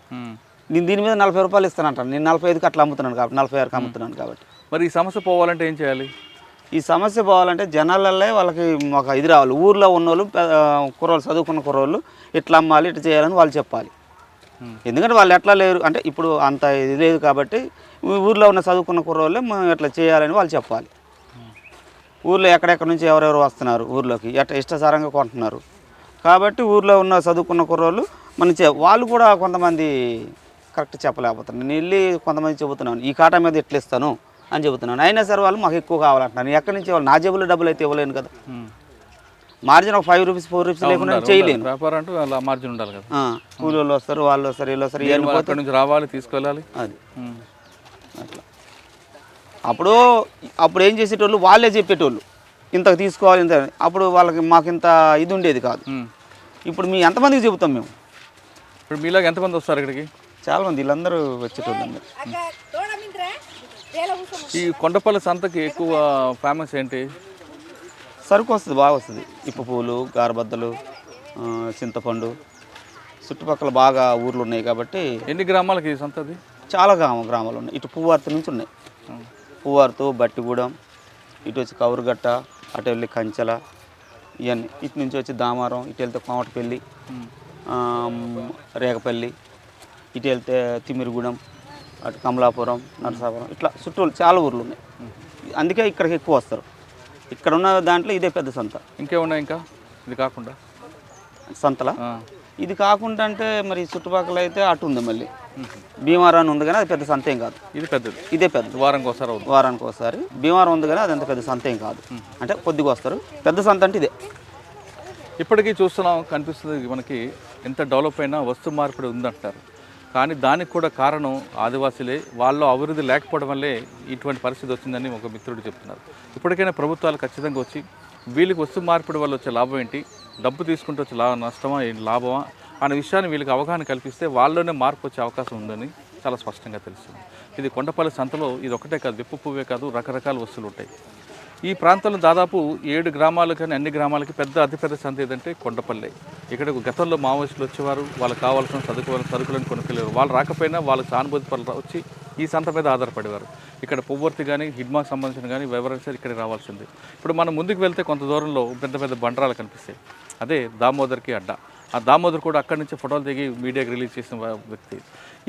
Speaker 3: నేను దీని మీద 40 రూపాయలు ఇస్తానంటాను, నేను 45కి అట్లా అమ్ముతున్నాను కాబట్టి, 46కి అమ్ముతున్నాను కాబట్టి.
Speaker 2: మరి ఈ సమస్య పోవాలంటే ఏం చేయాలి?
Speaker 3: ఈ సమస్య పోవాలంటే జనాలల్లో వాళ్ళకి ఒక ఇది రావాలి. ఊర్లో ఉన్నోళ్ళు కుర్రోళ్ళు, చదువుకున్న కుర్రోళ్ళు ఇట్లా అమ్మాలి, ఇట్లా చేయాలని వాళ్ళు చెప్పాలి. ఎందుకంటే వాళ్ళు ఎట్లా లేరు అంటే ఇప్పుడు అంత ఇది లేదు కాబట్టి ఊర్లో ఉన్న చదువుకున్న కుర్రోళ్ళే మనం ఇట్లా చేయాలని వాళ్ళు చెప్పాలి. ఊర్లో ఎక్కడెక్కడ నుంచి ఎవరెవరు వస్తున్నారు ఊర్లోకి, ఎట్లా ఇష్టసారంగా కొంటున్నారు కాబట్టి ఊర్లో ఉన్న చదువుకున్న కుర్రోళ్ళు మనం వాళ్ళు కూడా కొంతమంది కరెక్ట్ చెప్పలేకపోతున్నారు. నేను వెళ్ళి కొంతమంది చెబుతున్నాను, ఈ కాటా మీద ఎట్లా ఇస్తాను అని చెబుతున్నాను. అయినా సరే వాళ్ళు మాకు ఎక్కువ కావాలంటున్నారు. ఎక్కడి నుంచి వాళ్ళు, నా జేబులో డబ్బులు అయితే ఇవ్వలేను కదా. మార్జిన్ ఒక 5 రూపీస్ 4 రూపీస్ లేకుండా చేయలేను.
Speaker 2: వ్యాపారం అంటే అలా మార్జిన్ ఉండాలి కదా.
Speaker 3: కూలీలు వస్తారు, వాళ్ళు వస్తారు, వీళ్ళు వస్తారు,
Speaker 2: అక్కడి నుంచి రావాలి, తీసుకెళ్ళాలి.
Speaker 3: అది అట్లా అప్పుడు ఏం చేసేటోళ్ళు వాళ్ళే చెప్పేటోళ్ళు, ఇంతకు తీసుకోవాలి ఇంత. అప్పుడు వాళ్ళకి మాకు ఇంత ఇది ఉండేది కాదు. ఇప్పుడు మీ ఎంతమందికి చెబుతాం మేము?
Speaker 2: ఇప్పుడు మీలాగా ఎంతమంది వస్తారు ఇక్కడికి?
Speaker 3: చాలామంది వీళ్ళందరూ వచ్చేటోళ్ళు.
Speaker 2: ఈ కొండపల్లి సంతకి ఎక్కువ ఫేమస్ ఏంటి?
Speaker 3: సరుకు వస్తుంది, బాగా వస్తుంది. ఇప్పు పూలు, గారబద్దలు, చింతపండు, చుట్టుపక్కల బాగా ఊర్లు ఉన్నాయి కాబట్టి.
Speaker 2: ఎన్ని గ్రామాలకి ఈ సంతది?
Speaker 3: చాలా గ్రామాలు ఉన్నాయి. ఇటు పువ్వార్తి నుంచి ఉన్నాయి. పువ్వార్తు, బట్టిగూడెం, ఇటు వచ్చి కౌరుగట్ట, అటు వెళ్ళి కంచెల, ఇవన్నీ. ఇటు నుంచి వచ్చి దామారం, ఇటు వెళ్తే కోమటపల్లి, రేగపల్లి, ఇటు వెళ్తే తిమ్మిరిగూడెం, అటు కమలాపురం, నరసాపురం, ఇట్లా చుట్టూ చాలా ఊర్లు ఉన్నాయి. అందుకే ఇక్కడికి ఎక్కువ వస్తారు. ఇక్కడ ఉన్న దాంట్లో ఇదే పెద్ద సంత.
Speaker 2: ఇంకేమున్నాయి ఇంకా ఇది కాకుండా
Speaker 3: సంతలా? ఇది కాకుండా అంటే మరి చుట్టుపక్కల అయితే అటు ఉంది, మళ్ళీ భీమారాన్ని ఉంది కానీ అది పెద్ద సంత ఏం కాదు.
Speaker 2: ఇది పెద్దది,
Speaker 3: ఇదే పెద్ద. వారానికి ఒకసారి భీమారం ఉంది కానీ అది అంత పెద్ద సంత ఏం కాదు. అంటే కొద్దిగా వస్తారు. పెద్ద సంత అంటే ఇదే.
Speaker 2: ఇప్పటికీ చూస్తున్నాం, కనిపిస్తుంది మనకి ఎంత డెవలప్ అయినా వస్తు మార్పిడి ఉందంటారు. కానీ దానికి కూడా కారణం ఆదివాసీలే. వాళ్ళు అభివృద్ధి లేకపోవడం వల్లే ఇటువంటి పరిస్థితి వచ్చిందని ఒక మిత్రుడు చెప్తున్నారు. ఇప్పటికైనా ప్రభుత్వాలు ఖచ్చితంగా వచ్చి వీళ్ళకి వస్తు మార్పిడి వల్ల వచ్చే లాభం ఏంటి, డబ్బు తీసుకుంటూ వచ్చే నష్టమా లాభమా అనే విషయాన్ని వీళ్ళకి అవగాహన కల్పిస్తే వాళ్ళలోనే మార్పు వచ్చే అవకాశం ఉందని చాలా స్పష్టంగా తెలుస్తుంది. ఇది కొండపల్లి సంతలో ఇది ఒకటే కాదు, విప్పు పువ్వే కాదు, రకరకాల వస్తువులు ఉంటాయి. ఈ ప్రాంతంలో దాదాపు 7 గ్రామాలు కానీ అన్ని గ్రామాలకి అతిపెద్ద సంత ఏదంటే కొండపల్లి. ఇక్కడ గతంలో మావోయిస్టులు వచ్చేవారు, వాళ్ళకి కావాల్సిన సరుకులను కొనుక్కెళ్ళారు. వాళ్ళు రాకపోయినా వాళ్ళకి సానుభూతి పనులు వచ్చి ఈ సంత మీద ఆధారపడేవారు. ఇక్కడ పువ్వర్తి కానీ హిడ్మాకు సంబంధించిన కానీ వివరాలు ఇక్కడ రావాల్సింది. ఇప్పుడు మనం ముందుకు వెళ్తే కొంత దూరంలో పెద్ద బండరాలు కనిపిస్తాయి. అదే దామోదర్కి అడ్డా. ఆ దామోదర్ కూడా అక్కడి నుంచి ఫోటోలు దిగి మీడియాకి రిలీజ్ చేసిన వ్యక్తి.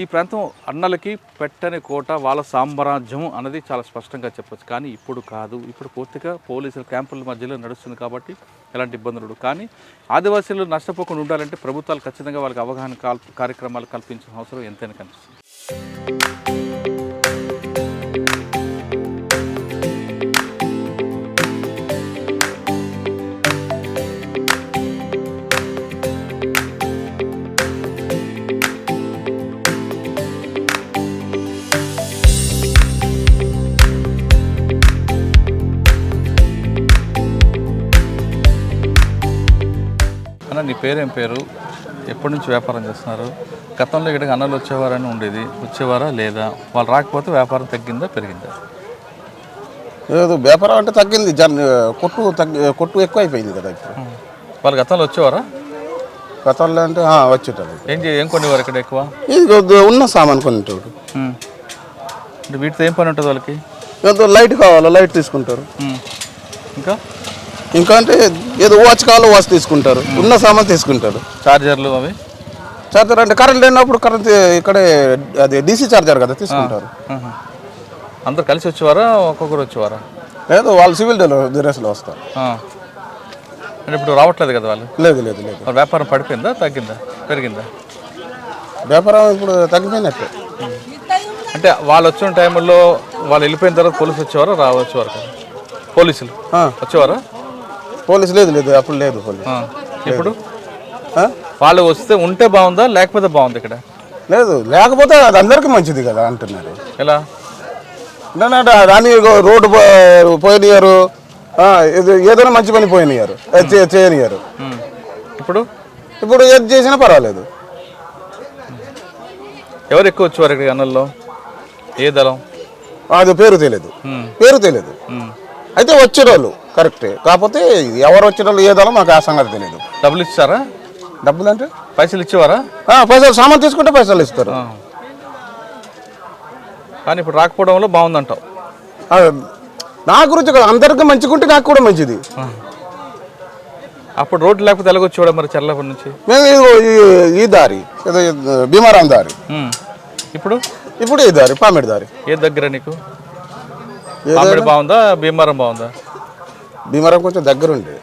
Speaker 2: ఈ ప్రాంతం అన్నలకి పెట్టని కోట, వాళ్ళ సామ్రాజ్యం అన్నది చాలా స్పష్టంగా చెప్పొచ్చు. కానీ ఇప్పుడు కాదు, ఇప్పుడు పూర్తిగా పోలీసుల క్యాంపుల మధ్యలో నడుస్తుంది కాబట్టి ఎలాంటి ఇబ్బందులు. కానీ ఆదివాసీలు నష్టపోకుండా ఉండాలంటే ప్రభుత్వాలు ఖచ్చితంగా వాళ్ళకి అవగాహన కార్యక్రమాలు కల్పించిన అవసరం ఎంతైనా కనిపిస్తుంది. నీ పేరేం పేరు, ఎప్పటి నుంచి వ్యాపారం చేస్తున్నారు? గతంలో ఇక్కడికి అన్నలు వచ్చేవారని ఉండేది, వచ్చేవారా లేదా? వాళ్ళు రాకపోతే వ్యాపారం తగ్గిందా పెరిగిందా?
Speaker 7: లేదు, వ్యాపారం అంటే తగ్గింది. కొట్టు ఎక్కువ అయిపోయింది కదా ఇప్పుడు.
Speaker 2: వాళ్ళు గతంలో వచ్చేవారా?
Speaker 7: గతంలో అంటే వచ్చేటప్పుడు
Speaker 2: ఏం కొనేవారు ఇక్కడ ఎక్కువ?
Speaker 7: ఇది ఉన్న సామాన్ కొనేటోడు.
Speaker 2: అంటే వీటితో ఏం పని ఉంటుంది వాళ్ళకి?
Speaker 7: లైట్ కావాలా, లైట్ తీసుకుంటారు. ఇంకా అంటే ఏదో వాచ్ కావాలో వాచ్ తీసుకుంటారు. ఉన్న సామాన్ తీసుకుంటారు.
Speaker 2: చార్జర్లు అవి?
Speaker 7: చార్జర్ అంటే కరెంట్ లేనప్పుడు కరెంట్ ఇక్కడే అది డీసీ చార్జర్ కదా తీసుకుంటారు.
Speaker 2: అందరు కలిసి వచ్చేవారా, ఒక్కొక్కరు వచ్చేవారా?
Speaker 7: లేదు, వాళ్ళు సివిల్ డ్రెస్లో వస్తారు.
Speaker 2: అంటే ఇప్పుడు రావట్లేదు కదా వాళ్ళు?
Speaker 7: లేదు.
Speaker 2: వ్యాపారం పడిపోయిందా, తగ్గిందా, పెరిగిందా?
Speaker 7: వ్యాపారం ఇప్పుడు తగ్గిపోయినట్టే.
Speaker 2: అంటే వాళ్ళు వచ్చిన టైంలో వాళ్ళు వెళ్ళిపోయిన తర్వాత పోలీసులు వచ్చేవారా, వచ్చేవారు కదా? పోలీసులు వచ్చేవారా?
Speaker 7: పోలీసు లేదు, అప్పుడు లేదు పోలీసు.
Speaker 2: ఇప్పుడు వాళ్ళు వస్తే ఉంటే బాగుందా లేకపోతే బాగుంది ఇక్కడ?
Speaker 7: లేదు, లేకపోతే అది అందరికీ మంచిది కదా అంటున్నారు.
Speaker 2: ఎలా?
Speaker 7: దాని రోడ్డు పోయినారు, ఏదైనా మంచి పని పోయినారు, చేయనియారు. ఇప్పుడు ఏది చేసినా పర్వాలేదు.
Speaker 2: ఎవరు ఎక్కువ వచ్చేవారు ఇక్కడ అన్నల్లో? ఏ దళం?
Speaker 7: అది పేరు తెలియదు. అయితే వచ్చేవాళ్ళు కరెక్టే, కాకపోతే ఎవరు వచ్చేవాళ్ళు ఏ దళం మాకు ఆ సంగతి తెలియదు.
Speaker 2: డబ్బులు ఇస్తారా?
Speaker 7: డబ్బులు అంటే
Speaker 2: పైసలు ఇచ్చేవారా?
Speaker 7: పైసలు సామాన్ తీసుకుంటే పైసలు ఇస్తారు.
Speaker 2: కానీ ఇప్పుడు రాకపోవడం వల్ల బాగుందంటావు?
Speaker 7: నా గురించి కదా, అందరికీ మంచిగుంటే నాకు కూడా మంచిది.
Speaker 2: అప్పుడు రోడ్డు లేకపోతే ఎలాగొచ్చేవాడు మరి చర్లపల్లి నుంచి?
Speaker 7: మేము ఈ దారి భీమారాం దారి. ఇప్పుడు ఈ దారి పామిడి దారి.
Speaker 2: ఏ దగ్గర నీకు? పామిడి బాగుందా, భీమారం బాగుందా?
Speaker 7: భీమారం కొంచెం దగ్గర ఉండే.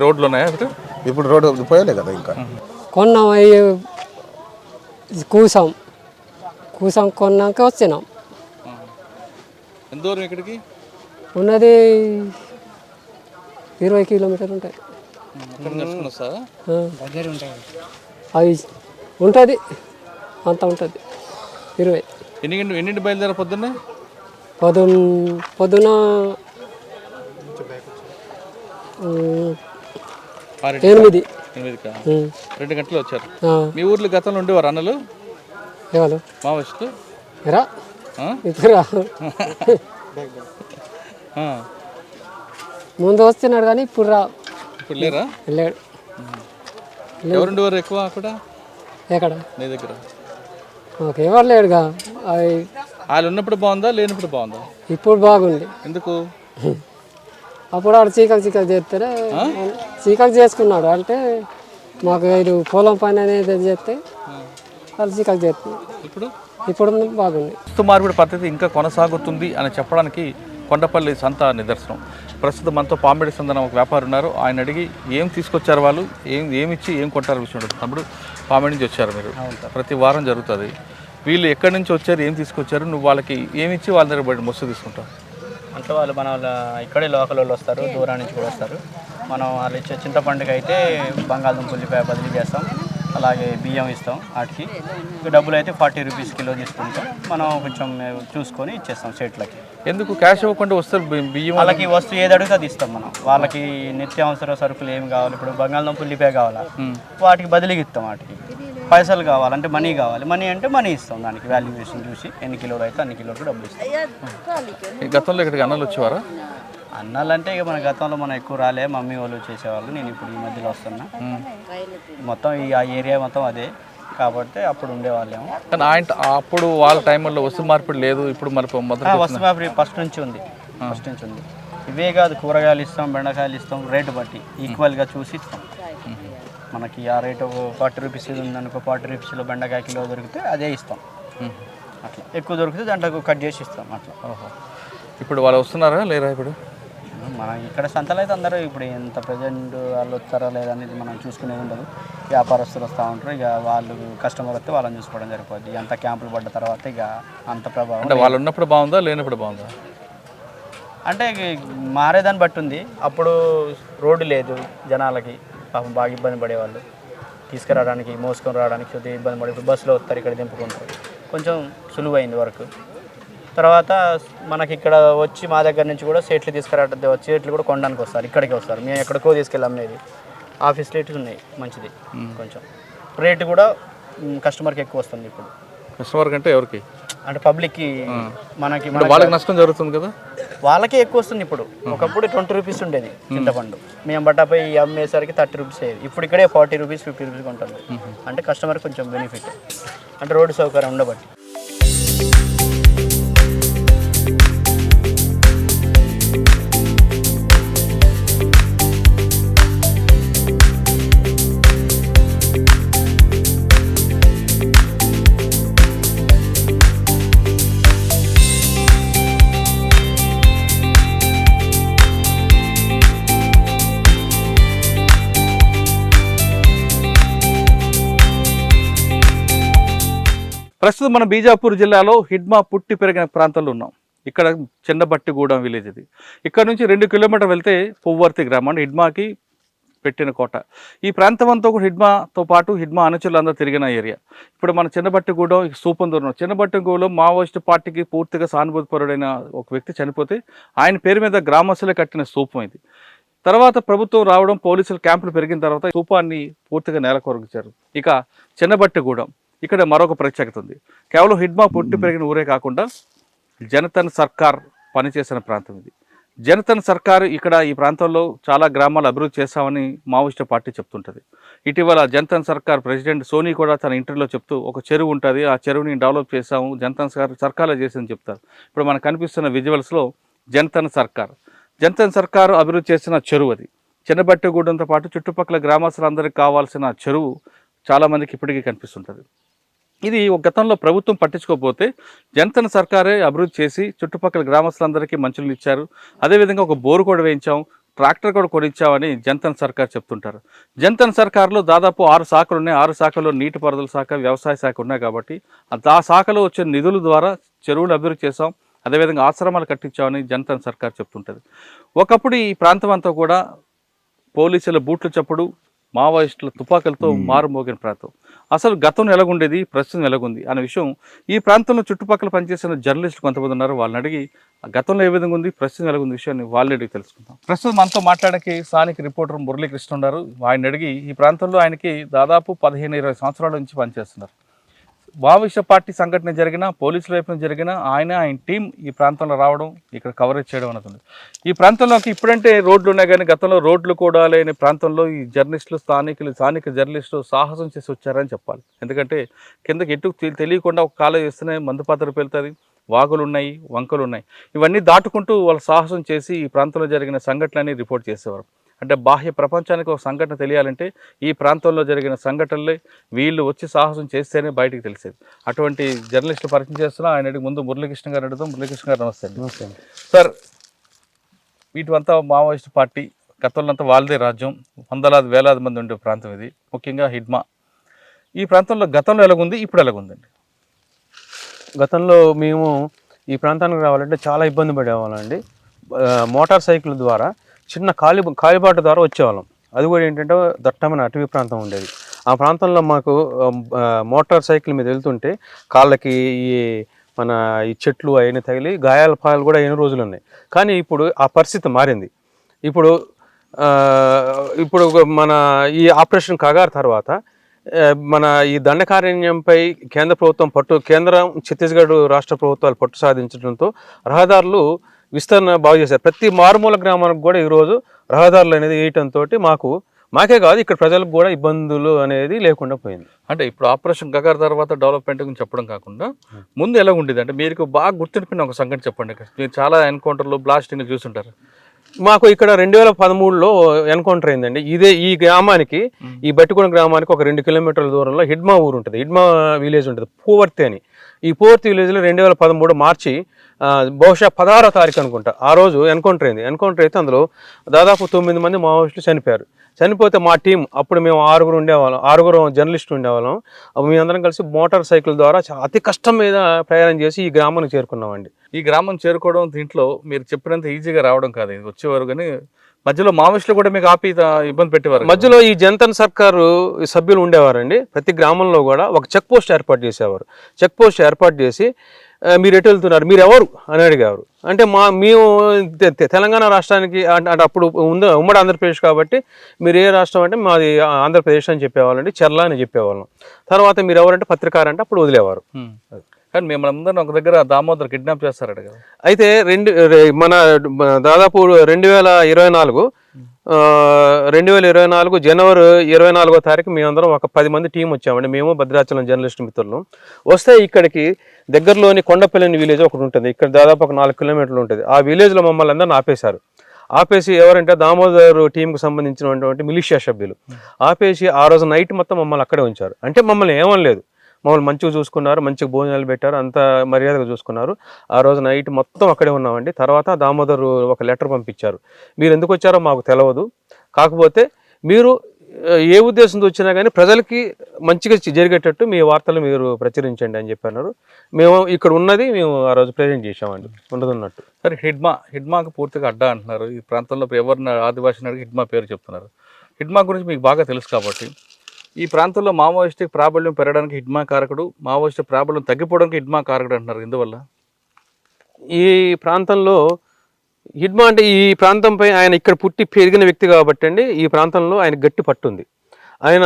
Speaker 2: రోడ్లు ఉన్నాయా
Speaker 7: ఇప్పుడు? రోడ్డు పోయలే కదా ఇంకా.
Speaker 8: కొన్నాం, కూసాం కొన్నాక వచ్చినాం.
Speaker 2: ఎంత దూరం ఇక్కడికి
Speaker 8: ఉన్నది 20 కిలోమీటర్లు ఉంటాయి. అవి ఉంటుంది, అంత ఉంటుంది 20.
Speaker 2: ఎన్నింటి బయలుదేరా పొద్దున్నే?
Speaker 8: పొద్దున 8.
Speaker 2: 8కా?
Speaker 8: ఉం.
Speaker 2: 2 గంటలు వచ్చారు.
Speaker 8: ఆ,
Speaker 2: మీ ఊర్లో గతంలో ఉండేవారు అన్నలు
Speaker 8: ఎవరు
Speaker 2: మావోయిస్టులు?
Speaker 8: రా
Speaker 2: ఆ?
Speaker 8: ఇప్పుడు రా.
Speaker 2: ఆ.
Speaker 8: ముందు వస్తున్నాడు కానీ ఇప్పుడు రా
Speaker 2: ఇప్పుడు లేరా?
Speaker 8: వెళ్ళాడు.
Speaker 2: ఎవరు ఉండేవారు ఎక్కువ అక్కడ
Speaker 8: ఎక్కడ
Speaker 2: నీ దగ్గర?
Speaker 8: మాకు ఎవరు లేడుగా. అవి
Speaker 2: వాళ్ళు ఉన్నప్పుడు బాగుందా లేనప్పుడు బాగుందా?
Speaker 8: ఇప్పుడు బాగుంది.
Speaker 2: ఎందుకు?
Speaker 8: అప్పుడు ఆడు చీకలు చేస్తే చీకలు చేసుకున్నాడు. అంటే మాకు వీడు పొలం పని అనేది చేస్తే వాళ్ళు చీకలు చేస్తున్నారు. ఇప్పుడు బాగుంది.
Speaker 2: వస్తు మార్పిడి పద్ధతి ఇంకా కొనసాగుతుంది అని చెప్పడానికి కొండపల్లి సంత నిదర్శనం. ప్రస్తుతం మనతో పామిడి సందన ఒక వ్యాపారి ఉన్నారు. ఆయన అడిగి ఏం తీసుకొచ్చారు వాళ్ళు, ఏమిచ్చి ఏం కొంటారు విషయం ఉంటుంది. తమ్ముడు, పామిడి నుంచి వచ్చారు మీరు, ప్రతి వారం జరుగుతుంది. వీళ్ళు ఎక్కడి నుంచి వచ్చారు, ఏం తీసుకొచ్చారు, నువ్వు వాళ్ళకి ఏమిచ్చి వాళ్ళ దగ్గర బయట మొస్సు తీసుకుంటావు?
Speaker 9: అంటే వాళ్ళు మన ఇక్కడే లోకల్ వాళ్ళు వస్తారు, దూరం నుంచి కూడా వస్తారు. మనం వాళ్ళు ఇచ్చే చింతపండుకి అయితే బంగాళదుంప ఉల్లిపాయ బదిలీ చేస్తాం, అలాగే బియ్యం ఇస్తాం. వాటికి డబ్బులు అయితే 40 రూపీస్ కిలో తీసుకుంటాం. మనం కొంచెం చూసుకొని ఇచ్చేస్తాం సేట్లకి.
Speaker 2: ఎందుకు క్యాష్ ఇవ్వకుండా వస్తారు? బియ్యం
Speaker 9: వాళ్ళకి వస్తువు ఏది అడిగితే అది ఇస్తాం మనం. వాళ్ళకి నిత్యావసర సరుకులు ఏమి కావాలి, ఇప్పుడు బంగాళదుంప ఉల్లిపాయ కావాలా, వాటికి బదిలీకి ఇస్తాం. వాటికి పైసలు కావాలంటే మనీ కావాలి, మనీ అంటే మనీ ఇస్తాం. దానికి వాల్యుయేషన్ చూసి ఎన్ని కిలోలు అయితే అన్ని కిలోలకు డబ్బులు ఇస్తాం.
Speaker 2: గతంలో ఇక్కడికి అన్నలు వచ్చేవారా?
Speaker 9: అన్నాలంటే ఇక మన గతంలో మనం ఎక్కువ రాలే, మమ్మీ వాళ్ళు చేసేవాళ్ళు. నేను ఇప్పుడు ఈ మధ్యలో వస్తున్నా. మొత్తం ఆ ఏరియా మొత్తం అదే కాబట్టి అప్పుడు ఉండేవాళ్ళేమో.
Speaker 2: కానీ ఆయన అప్పుడు వాళ్ళ టైంలో వస్తు మార్పిడి లేదు, ఇప్పుడు మరి
Speaker 9: వస్తు మార్పిడి ఫస్ట్ నుంచి ఉంది. ఇవే కాదు, కూరగాయలు ఇస్తాం, బెండకాయలు ఇస్తాం, రేటు బట్టి ఈక్వల్గా చూసి ఇస్తాం. మనకి ఆ రేటు 40 రూపీస్ ఉందనుకో, 40 రూపీస్లో బెండకాయ కిలో దొరికితే అదే ఇస్తాం. అట్లా ఎక్కువ దొరికితే దాంట్లో కట్ చేసి ఇస్తాం అట్లా.
Speaker 2: ఇప్పుడు వాళ్ళు వస్తున్నారా లేరా? ఇప్పుడు
Speaker 9: మన ఇక్కడ సంతలో అయితే అందరూ ఇప్పుడు ఎంత ప్రజెంట్ వాళ్ళు వస్తారా లేదా అనేది మనం చూసుకునేది ఉండదు. వ్యాపారస్తులు వస్తూ ఉంటారు, ఇక వాళ్ళు కస్టమర్ వస్తే వాళ్ళని చూసుకోవడం సరిపోద్ది. అంత క్యాంపులు పడ్డ తర్వాత ఇక అంత ప్రభావం.
Speaker 2: అంటే వాళ్ళు ఉన్నప్పుడు బాగుందా లేనప్పుడు బాగుందా?
Speaker 9: అంటే మారేదాన్ని బట్టి ఉంది. అప్పుడు రోడ్డు లేదు, జనాలకి పాపం బాగా ఇబ్బంది పడేవాళ్ళు. తీసుకురావడానికి మోసుకొని రావడానికి కొద్దిగా ఇబ్బంది పడే. ఇప్పుడు బస్సులో వస్తారు, ఇక్కడ దింపుకుంటారు, కొంచెం సులువైంది వర్క్. తర్వాత మనకి ఇక్కడ వచ్చి మా దగ్గర నుంచి కూడా సేట్లు తీసుకురావడం, సేట్లు కూడా కొనడానికి వస్తారు, ఇక్కడికి వస్తారు. మేము ఎక్కడికో తీసుకెళ్ళి అమ్మేది. ఆ ఫెసిలిటీస్ ఉన్నాయి, మంచిది. కొంచెం రేటు కూడా కస్టమర్కి ఎక్కువ వస్తుంది ఇప్పుడు.
Speaker 2: కస్టమర్ కంటే ఎవరికి?
Speaker 9: అంటే పబ్లిక్కి, మనకి
Speaker 2: వాళ్ళకి నష్టం జరుగుతుంది కదా,
Speaker 9: వాళ్ళకే ఎక్కువ వస్తుంది. ఇప్పుడు ఒకప్పుడు 20 రూపీస్ ఉండేది చింతపండు, మేము బట్టాపై అమ్మేసరికి 30 రూపీస్ అయ్యేది. ఇప్పుడు ఇక్కడే 40 రూపీస్ 50 రూపీస్ ఉంటుంది. అంటే కస్టమర్కి కొంచెం బెనిఫిట్, అంటే రోడ్డు సౌకర్యం ఉండబట్టి.
Speaker 2: ప్రస్తుతం మనం బీజాపూర్ జిల్లాలో హిడ్మా పుట్టి పెరిగిన ప్రాంతంలో ఉన్నాం. ఇక్కడ చిన్నబట్టిగూడెం విలేజ్ ఇది. ఇక్కడ నుంచి 2 కిలోమీటర్లు వెళ్తే పువ్వర్తి గ్రామం, హిడ్మాకి పెట్టిన కోట. ఈ ప్రాంతం అంతా కూడా హిడ్మాతో పాటు హిడ్మా అనుచరులు అందరూ తిరిగిన ఏరియా. ఇప్పుడు మన చిన్నబట్టిగూడెం సూపందూరం. చిన్నబట్టిగూడెం మావోయిస్టు పార్టీకి పూర్తిగా సానుభూతిపరుడైన ఒక వ్యక్తి చనిపోతే ఆయన పేరు మీద గ్రామస్తులే కట్టిన స్తూపం ఇది. తర్వాత ప్రభుత్వం రావడం, పోలీసులు క్యాంపులు పెరిగిన తర్వాత స్తూపాన్ని పూర్తిగా నేలకొరగించారు. ఇక చిన్నబట్టిగూడెం ఇక్కడ మరొక ప్రత్యేకత ఉంది. కేవలం హిడ్మా పుట్టి పెరిగిన ఊరే కాకుండా జనతన్ సర్కార్ పనిచేసిన ప్రాంతం ఇది. జనతన్ సర్కార్ ఇక్కడ ఈ ప్రాంతంలో చాలా గ్రామాలు అభివృద్ధి చేస్తామని మావోయిస్టు పార్టీ చెప్తుంటుంది. ఇటీవల జనతన్ సర్కార్ ప్రెసిడెంట్ సోనీ కూడా తన ఇంటర్వ్యూలో చెప్తూ ఒక చెరువు ఉంటుంది, ఆ చెరువుని డెవలప్ చేసాము, జనతన్ సర్కార్లో చేసిందని చెప్తారు. ఇప్పుడు మనకు కనిపిస్తున్న విజువల్స్లో జనతన్ సర్కార్ అభివృద్ధి చేసిన చెరువు అది. చిన్నబట్టిగూడెంతో పాటు చుట్టుపక్కల గ్రామస్తులందరికీ కావాల్సిన చెరువు చాలామందికి ఇప్పటికీ కనిపిస్తుంటుంది. ఇది ఒక గతంలో ప్రభుత్వం పట్టించుకోకపోతే జనతన్ సర్కారే అభివృద్ధి చేసి చుట్టుపక్కల గ్రామస్తులందరికీ మంచులు ఇచ్చారు. అదేవిధంగా ఒక బోరు కూడా వేయించాం, ట్రాక్టర్ కూడా కొనిచ్చామని జనతన్ సర్కార్ చెప్తుంటారు. జనతన్ సర్కార్లో దాదాపు 6 శాఖలు ఉన్నాయి. 6 శాఖల్లో నీటిపారుదల శాఖ, వ్యవసాయ శాఖ ఉన్నాయి. కాబట్టి ఆ శాఖలో వచ్చే నిధుల ద్వారా చెరువులు అభివృద్ధి చేసాం, అదేవిధంగా ఆశ్రమాలు కట్టించామని జనతన్ సర్కార్ చెప్తుంటుంది. ఒకప్పుడు ఈ ప్రాంతం అంతా కూడా పోలీసుల బూట్లు చప్పుడు, మావోయిస్టుల తుపాకులతో మారుమోగిన ప్రాంతం. అసలు గతంలో ఎలాగుండేది, ప్రస్తుతం ఎలాగుంది అనే విషయం ఈ ప్రాంతంలో చుట్టుపక్కల పనిచేసిన జర్నలిస్టులు కొంతమంది ఉన్నారు. వాళ్ళని అడిగి గతంలో ఏ విధంగా ఉంది, ప్రస్తుతం ఎలాగుంది విషయాన్ని వాళ్ళని అడిగి తెలుసుకుందాం. ప్రస్తుతం మనతో మాట్లాడడానికి స్థానిక రిపోర్టర్ మురళీకృష్ణ ఉన్నారు. ఆయన అడిగి ఈ ప్రాంతంలో ఆయనకి దాదాపు 15-20 సంవత్సరాల నుంచి పనిచేస్తున్నారు. మావోయిస్టు పార్టీ సంఘటన జరిగిన, పోలీసుల వైపు నుంచి జరిగిన ఆయన టీం ఈ ప్రాంతంలో రావడం, ఇక్కడ కవరేజ్ చేయడం అన్నది. ఈ ప్రాంతంలోకి ఇప్పుడంటే రోడ్లు ఉన్నాయి కానీ గతంలో రోడ్లు కూడా లేని ప్రాంతంలో ఈ జర్నలిస్టులు, స్థానిక జర్నలిస్టులు సాహసం చేసి వచ్చారని చెప్పాలి. ఎందుకంటే కిందకి ఎటు తెలియకుండా ఒక కాలేజ్ వేస్తేనే మందుపాత్ర పెళ్తుంది, వాగులు ఉన్నాయి, వంకలు ఉన్నాయి. ఇవన్నీ దాటుకుంటూ వాళ్ళు సాహసం చేసి ఈ ప్రాంతంలో జరిగిన సంఘటనని రిపోర్ట్ చేసేవారు. అంటే బాహ్య ప్రపంచానికి ఒక సంఘటన తెలియాలంటే ఈ ప్రాంతంలో జరిగిన సంఘటనలే వీళ్ళు వచ్చి సాహసం చేస్తేనే బయటికి తెలిసేది. అటువంటి జర్నలిస్టులు పరిచయం చేస్తున్నా. ఆయన ముందు మురళీకృష్ణ గారు అడుగుతాం. మురళీకృష్ణ గారు నమస్తే అండి.
Speaker 5: నమస్తే
Speaker 2: సార్, వీటివంతా మావోయిస్టు పార్టీ గతంలో అంతా వాళ్ళదే రాజ్యం, వందలాది వేలాది మంది ఉండే ప్రాంతం ఇది, ముఖ్యంగా హిడ్మా. ఈ ప్రాంతంలో గతంలో ఎలాగుంది, ఇప్పుడు ఎలాగుందండి?
Speaker 5: గతంలో మేము ఈ ప్రాంతానికి రావాలంటే చాలా ఇబ్బంది పడేవాళ్ళండి. మోటార్ సైకిల్ ద్వారా చిన్న కాలిబాట ద్వారా వచ్చేవాళ్ళం. అది కూడా ఏంటంటే దట్టమైన అటవీ ప్రాంతం ఉండేది. ఆ ప్రాంతంలో మాకు మోటార్ సైకిల్ మీద వెళ్తుంటే కాళ్ళకి ఈ చెట్లు అయిన తగిలి గాయాల పాలు కూడా అయిన రోజులు ఉన్నాయి. కానీ ఇప్పుడు ఆ పరిస్థితి మారింది. ఇప్పుడు మన ఈ ఆపరేషన్ కగార్ తర్వాత మన ఈ దండకారణ్యంపై కేంద్ర ప్రభుత్వం కేంద్రం ఛత్తీస్గఢ్ రాష్ట్ర ప్రభుత్వాలు పట్టు సాధించడంతో రహదారులు విస్తరణ బాగు చేశారు. ప్రతి మారుమూల గ్రామానికి కూడా ఈరోజు రహదారులు అనేది వేయటంతో మాకే కాదు ఇక్కడ ప్రజలకు కూడా ఇబ్బందులు అనేది లేకుండా పోయింది.
Speaker 2: అంటే ఇప్పుడు ఆపరేషన్ గగార్ తర్వాత డెవలప్మెంట్ గురించి చెప్పడం కాకుండా ముందు ఎలా ఉండేది అంటే మీకు బాగా గుర్తుండిపోయిన ఒక సంఘటన చెప్పండి. మీరు చాలా ఎన్కౌంటర్లు, బ్లాస్టింగ్లు చూస్తుంటారు.
Speaker 5: మాకు ఇక్కడ 2013లో ఎన్కౌంటర్ అయిందండి. ఈ గ్రామానికి, ఈ బట్టిగూడెం గ్రామానికి ఒక 2 కిలోమీటర్ల దూరంలో హిడ్మా ఊరు ఉంటుంది, హిడ్మా విలేజ్ ఉంటుంది, పూవర్తి అని. ఈ పూవర్తి విలేజ్లో 2013 మార్చి బహుశా 16వ తారీఖు అనుకుంటా ఆ రోజు ఎన్కౌంటర్ అయింది. ఎన్కౌంటర్ అయితే అందులో దాదాపు 9 మంది మావోయిస్టులు చనిపోయారు. చనిపోతే మా టీం, అప్పుడు మేము 6 జర్నలిస్టులు ఉండేవాళ్ళం. మేమందరం కలిసి మోటార్ సైకిల్ ద్వారా అతి కష్టం మీద ప్రయాణం చేసి ఈ గ్రామానికి చేరుకున్నామండి.
Speaker 2: ఈ గ్రామం చేరుకోవడం దీంట్లో మీరు చెప్పినంత ఈజీగా రావడం కాదు, ఇది వచ్చేవారు. కానీ మధ్యలో మావోయిస్టులు కూడా మీకు ఆపి ఇబ్బంది పెట్టేవారు.
Speaker 5: మధ్యలో ఈ జనతన్ సర్కారు సభ్యులు ఉండేవారండి. ప్రతి గ్రామంలో కూడా ఒక చెక్ పోస్ట్ ఏర్పాటు చేసేవారు. చెక్ పోస్ట్ ఏర్పాటు చేసి మీరు ఎటు వెళ్తున్నారు, మీరు ఎవరు అని అడిగేవారు. అంటే మేము తెలంగాణ రాష్ట్రానికి అంటే అప్పుడు ఉమ్మడి ఆంధ్రప్రదేశ్ కాబట్టి మీరు ఏ రాష్ట్రం అంటే మాది ఆంధ్రప్రదేశ్ అని చెప్పేవాళ్ళండి, చెర్ల అని చెప్పేవాళ్ళం. తర్వాత మీరు ఎవరంటే పత్రికారంటే అప్పుడు వదిలేవారు.
Speaker 2: కానీ మిమ్మల్ని అందరినీ ఒక దగ్గర దామోదర్ కిడ్నాప్ చేస్తారట కదా.
Speaker 5: అయితే మన దాదాపు 2024 జనవరి 24వ తారీఖు మేమందరం ఒక 10 మంది టీం వచ్చామండి. మేము భద్రాచలం జర్నలిస్ట్ మిత్రులు వస్తే ఇక్కడికి దగ్గరలోని కొండపల్లి విలేజ్ ఒకటి ఉంటుంది. ఇక్కడ దాదాపు ఒక 4 కిలోమీటర్లు ఉంటుంది. ఆ విలేజ్లో మమ్మల్ని అందరిని ఆపేశారు. ఆపేసి ఎవరంటే దామోదర్ టీంకు సంబంధించినటువంటి మిలిషియా సభ్యులు ఆపేసి ఆ రోజు నైట్ మొత్తం మమ్మల్ని అక్కడే ఉంచారు. అంటే మమ్మల్ని ఏమనలేదు, మమ్మల్ని మంచిగా చూసుకున్నారు, మంచిగా భోజనాలు పెట్టారు, అంత మర్యాదగా చూసుకున్నారు. ఆ రోజు నైట్ మొత్తం అక్కడే ఉన్నామండి. తర్వాత దామోదర్ ఒక లెటర్ పంపించారు, మీరు ఎందుకు వచ్చారో మాకు తెలియదు, కాకపోతే మీరు ఏ ఉద్దేశంతో వచ్చినా కానీ ప్రజలకి మంచిగా జరిగేటట్టు మీ వార్తలు మీరు ప్రచురించండి అని చెప్పన్నారు. మేము ఇక్కడ ఉన్నది మేము ఆ రోజు ప్రజెంట్ చేసామండి ఉన్నదన్నట్టు.
Speaker 2: సరే, హిడ్మాకు పూర్తిగా అడ్డా అంటున్నారు. ఈ ప్రాంతంలో ఎవరిని ఆదివాసిని అడిగి హిడ్మా పేరు చెప్తున్నారు. హిడ్మా గురించి మీకు బాగా తెలుసు కాబట్టి ఈ ప్రాంతంలో మావోయిస్టు ప్రాబల్యం పెరగడానికి హిడ్మా కారకుడు, మావోయిస్టు ప్రాబల్యం తగ్గిపోవడానికి హిడ్మా కారకుడు అంటున్నారు. ఎందువల్ల?
Speaker 5: ఈ ప్రాంతంలో హిడ్మా అంటే ఈ ప్రాంతంపై ఆయన ఇక్కడ పుట్టి పెరిగిన వ్యక్తి కాబట్టి అండి ఈ ప్రాంతంలో ఆయన గట్టి పట్టుంది. ఆయన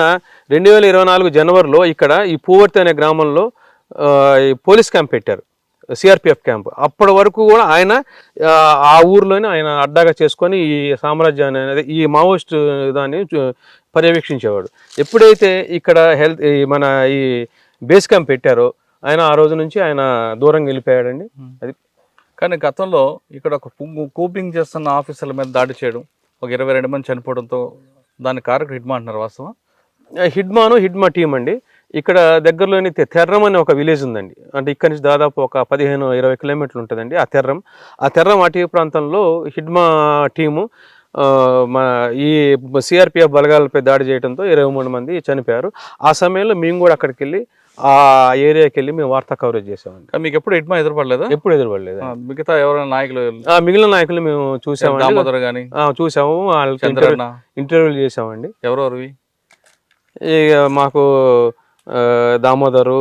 Speaker 5: 2024 జనవరిలో ఇక్కడ ఈ పూవర్తి అనే గ్రామంలో పోలీస్ క్యాంప్ పెట్టారు, సిఆర్పిఎఫ్ క్యాంప్. అప్పటి వరకు కూడా ఆయన ఆ ఊర్లోనే ఆయన అడ్డాగా చేసుకొని ఈ సామ్రాజ్యాన్ని అనేది ఈ మావోయిస్ట్ దాన్ని పర్యవేక్షించేవాడు. ఎప్పుడైతే ఇక్కడ మన ఈ బేస్ క్యాంప్ పెట్టారో ఆయన ఆ రోజు నుంచి ఆయన దూరంగా వెళ్ళిపోయాడండి. అది
Speaker 2: కానీ గతంలో ఇక్కడ ఒక కూపింగ్ చేస్తున్న ఆఫీసర్ల మీద దాడి చేయడం, ఒక 22 మంది చనిపోవడంతో దాని కారకుడు హిడ్మా అంటున్నారు. వాస్తవం?
Speaker 5: హిడ్మా టీం అండి. ఇక్కడ దగ్గరలోని తెర్రం అనే ఒక విలేజ్ ఉందండి. అంటే ఇక్కడ నుంచి దాదాపు ఒక 15-20 కిలోమీటర్లు ఉంటుందండి ఆ తెర్రం అటవీ ప్రాంతంలో హిడ్మా టీము ఈ సిఆర్పిఎఫ్ బలగాలపై దాడి చేయడంతో 23 మంది చనిపోయారు. ఆ సమయంలో మేము కూడా అక్కడికి వెళ్ళి ఆ ఏరియాకి వెళ్ళి మేము వార్తా కవరేజ్ చేసామండి.
Speaker 2: మీకు ఎప్పుడు హిడ్మా ఎదురుపడలేదా?
Speaker 5: ఎప్పుడు ఎదురుపడలేదు.
Speaker 2: మిగతా ఎవరైనా నాయకులు?
Speaker 5: మిగిలిన నాయకులు మేము చూసాము,
Speaker 2: దామోదర్ గాని
Speaker 5: చూసాము, వాళ్ళకి ఇంటర్వ్యూలు చేసామండి.
Speaker 2: ఎవరెవరివి?
Speaker 5: ఇక మాకు దామోదరు,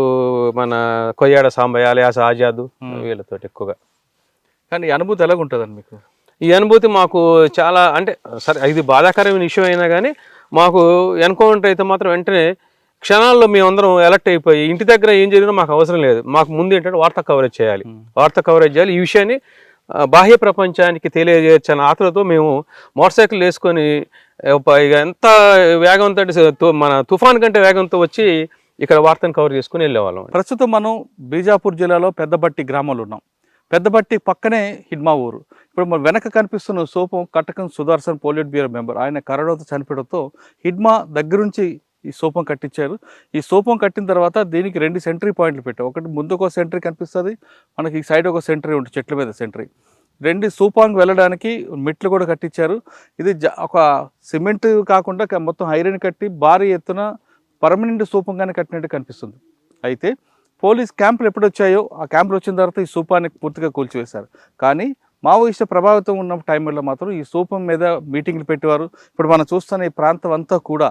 Speaker 5: మన కొయ్యాడ సాంబయ్య అలియాస్ ఆజాదు, వీళ్ళతో ఎక్కువగా.
Speaker 2: కానీ ఈ అనుభూతి ఎలాగ ఉంటుందండి మీకు?
Speaker 5: ఈ అనుభూతి మాకు చాలా, అంటే సరే ఇది బాధాకరమైన విషయం అయినా కానీ మాకు ఎన్కౌంటర్ అయితే మాత్రం వెంటనే క్షణాల్లో మేమందరం ఎలర్ట్ అయిపోయి ఇంటి దగ్గర ఏం జరిగినా మాకు అవసరం లేదు. మాకు ముందు ఏంటంటే వార్తా కవరేజ్ చేయాలి, ఈ విషయాన్ని బాహ్య ప్రపంచానికి తెలియజేయచ్చని ఆతలతో మేము మోటార్ సైకిల్ వేసుకొని ఇక ఎంత వేగంతో మన తుఫాన్ కంటే వేగంతో వచ్చి ఇక్కడ వార్తను కవర్ చేసుకుని వెళ్ళేవాళ్ళం.
Speaker 2: ప్రస్తుతం మనం బీజాపూర్ జిల్లాలో పెద్దబట్టి గ్రామంలో ఉన్నాం. పెద్దబట్టి పక్కనే హిడ్మా ఊరు. ఇప్పుడు మన వెనక కనిపిస్తున్న సోపం కట్టకం సుదర్శన్ పోలిట్ బ్యూరో మెంబర్. ఆయన కరోనాతో చనిపోవడంతో హిడ్మా దగ్గరుంచి ఈ సోపం కట్టించారు. ఈ సోపం కట్టిన తర్వాత దీనికి 2 సెంట్రీ పాయింట్లు పెట్టారు. ఒకటి ముందుకు ఒక సెంట్రీ కనిపిస్తుంది, మనకి ఈ సైడ్ ఒక సెంట్రీ ఉంటుంది, చెట్ల మీద సెంట్రీ. 2 సోపాంగ్ వెళ్ళడానికి మెట్లు కూడా కట్టించారు. ఇది ఒక సిమెంట్ కాకుండా మొత్తం ఐరన్ కట్టి భారీ ఎత్తున పర్మనెంట్ సోపంగానే కట్టినట్టు కనిపిస్తుంది. అయితే పోలీస్ క్యాంపులు ఎప్పుడు వచ్చాయో ఆ క్యాంపులు వచ్చిన తర్వాత ఈ సోపాన్ని పూర్తిగా కూల్చివేశారు. కానీ మావోయిస్టు ప్రభావితం ఉన్న టైంలో మాత్రం ఈ సోపం మీద మీటింగ్లు పెట్టేవారు. ఇప్పుడు మనం చూస్తున్న ఈ ప్రాంతం అంతా కూడా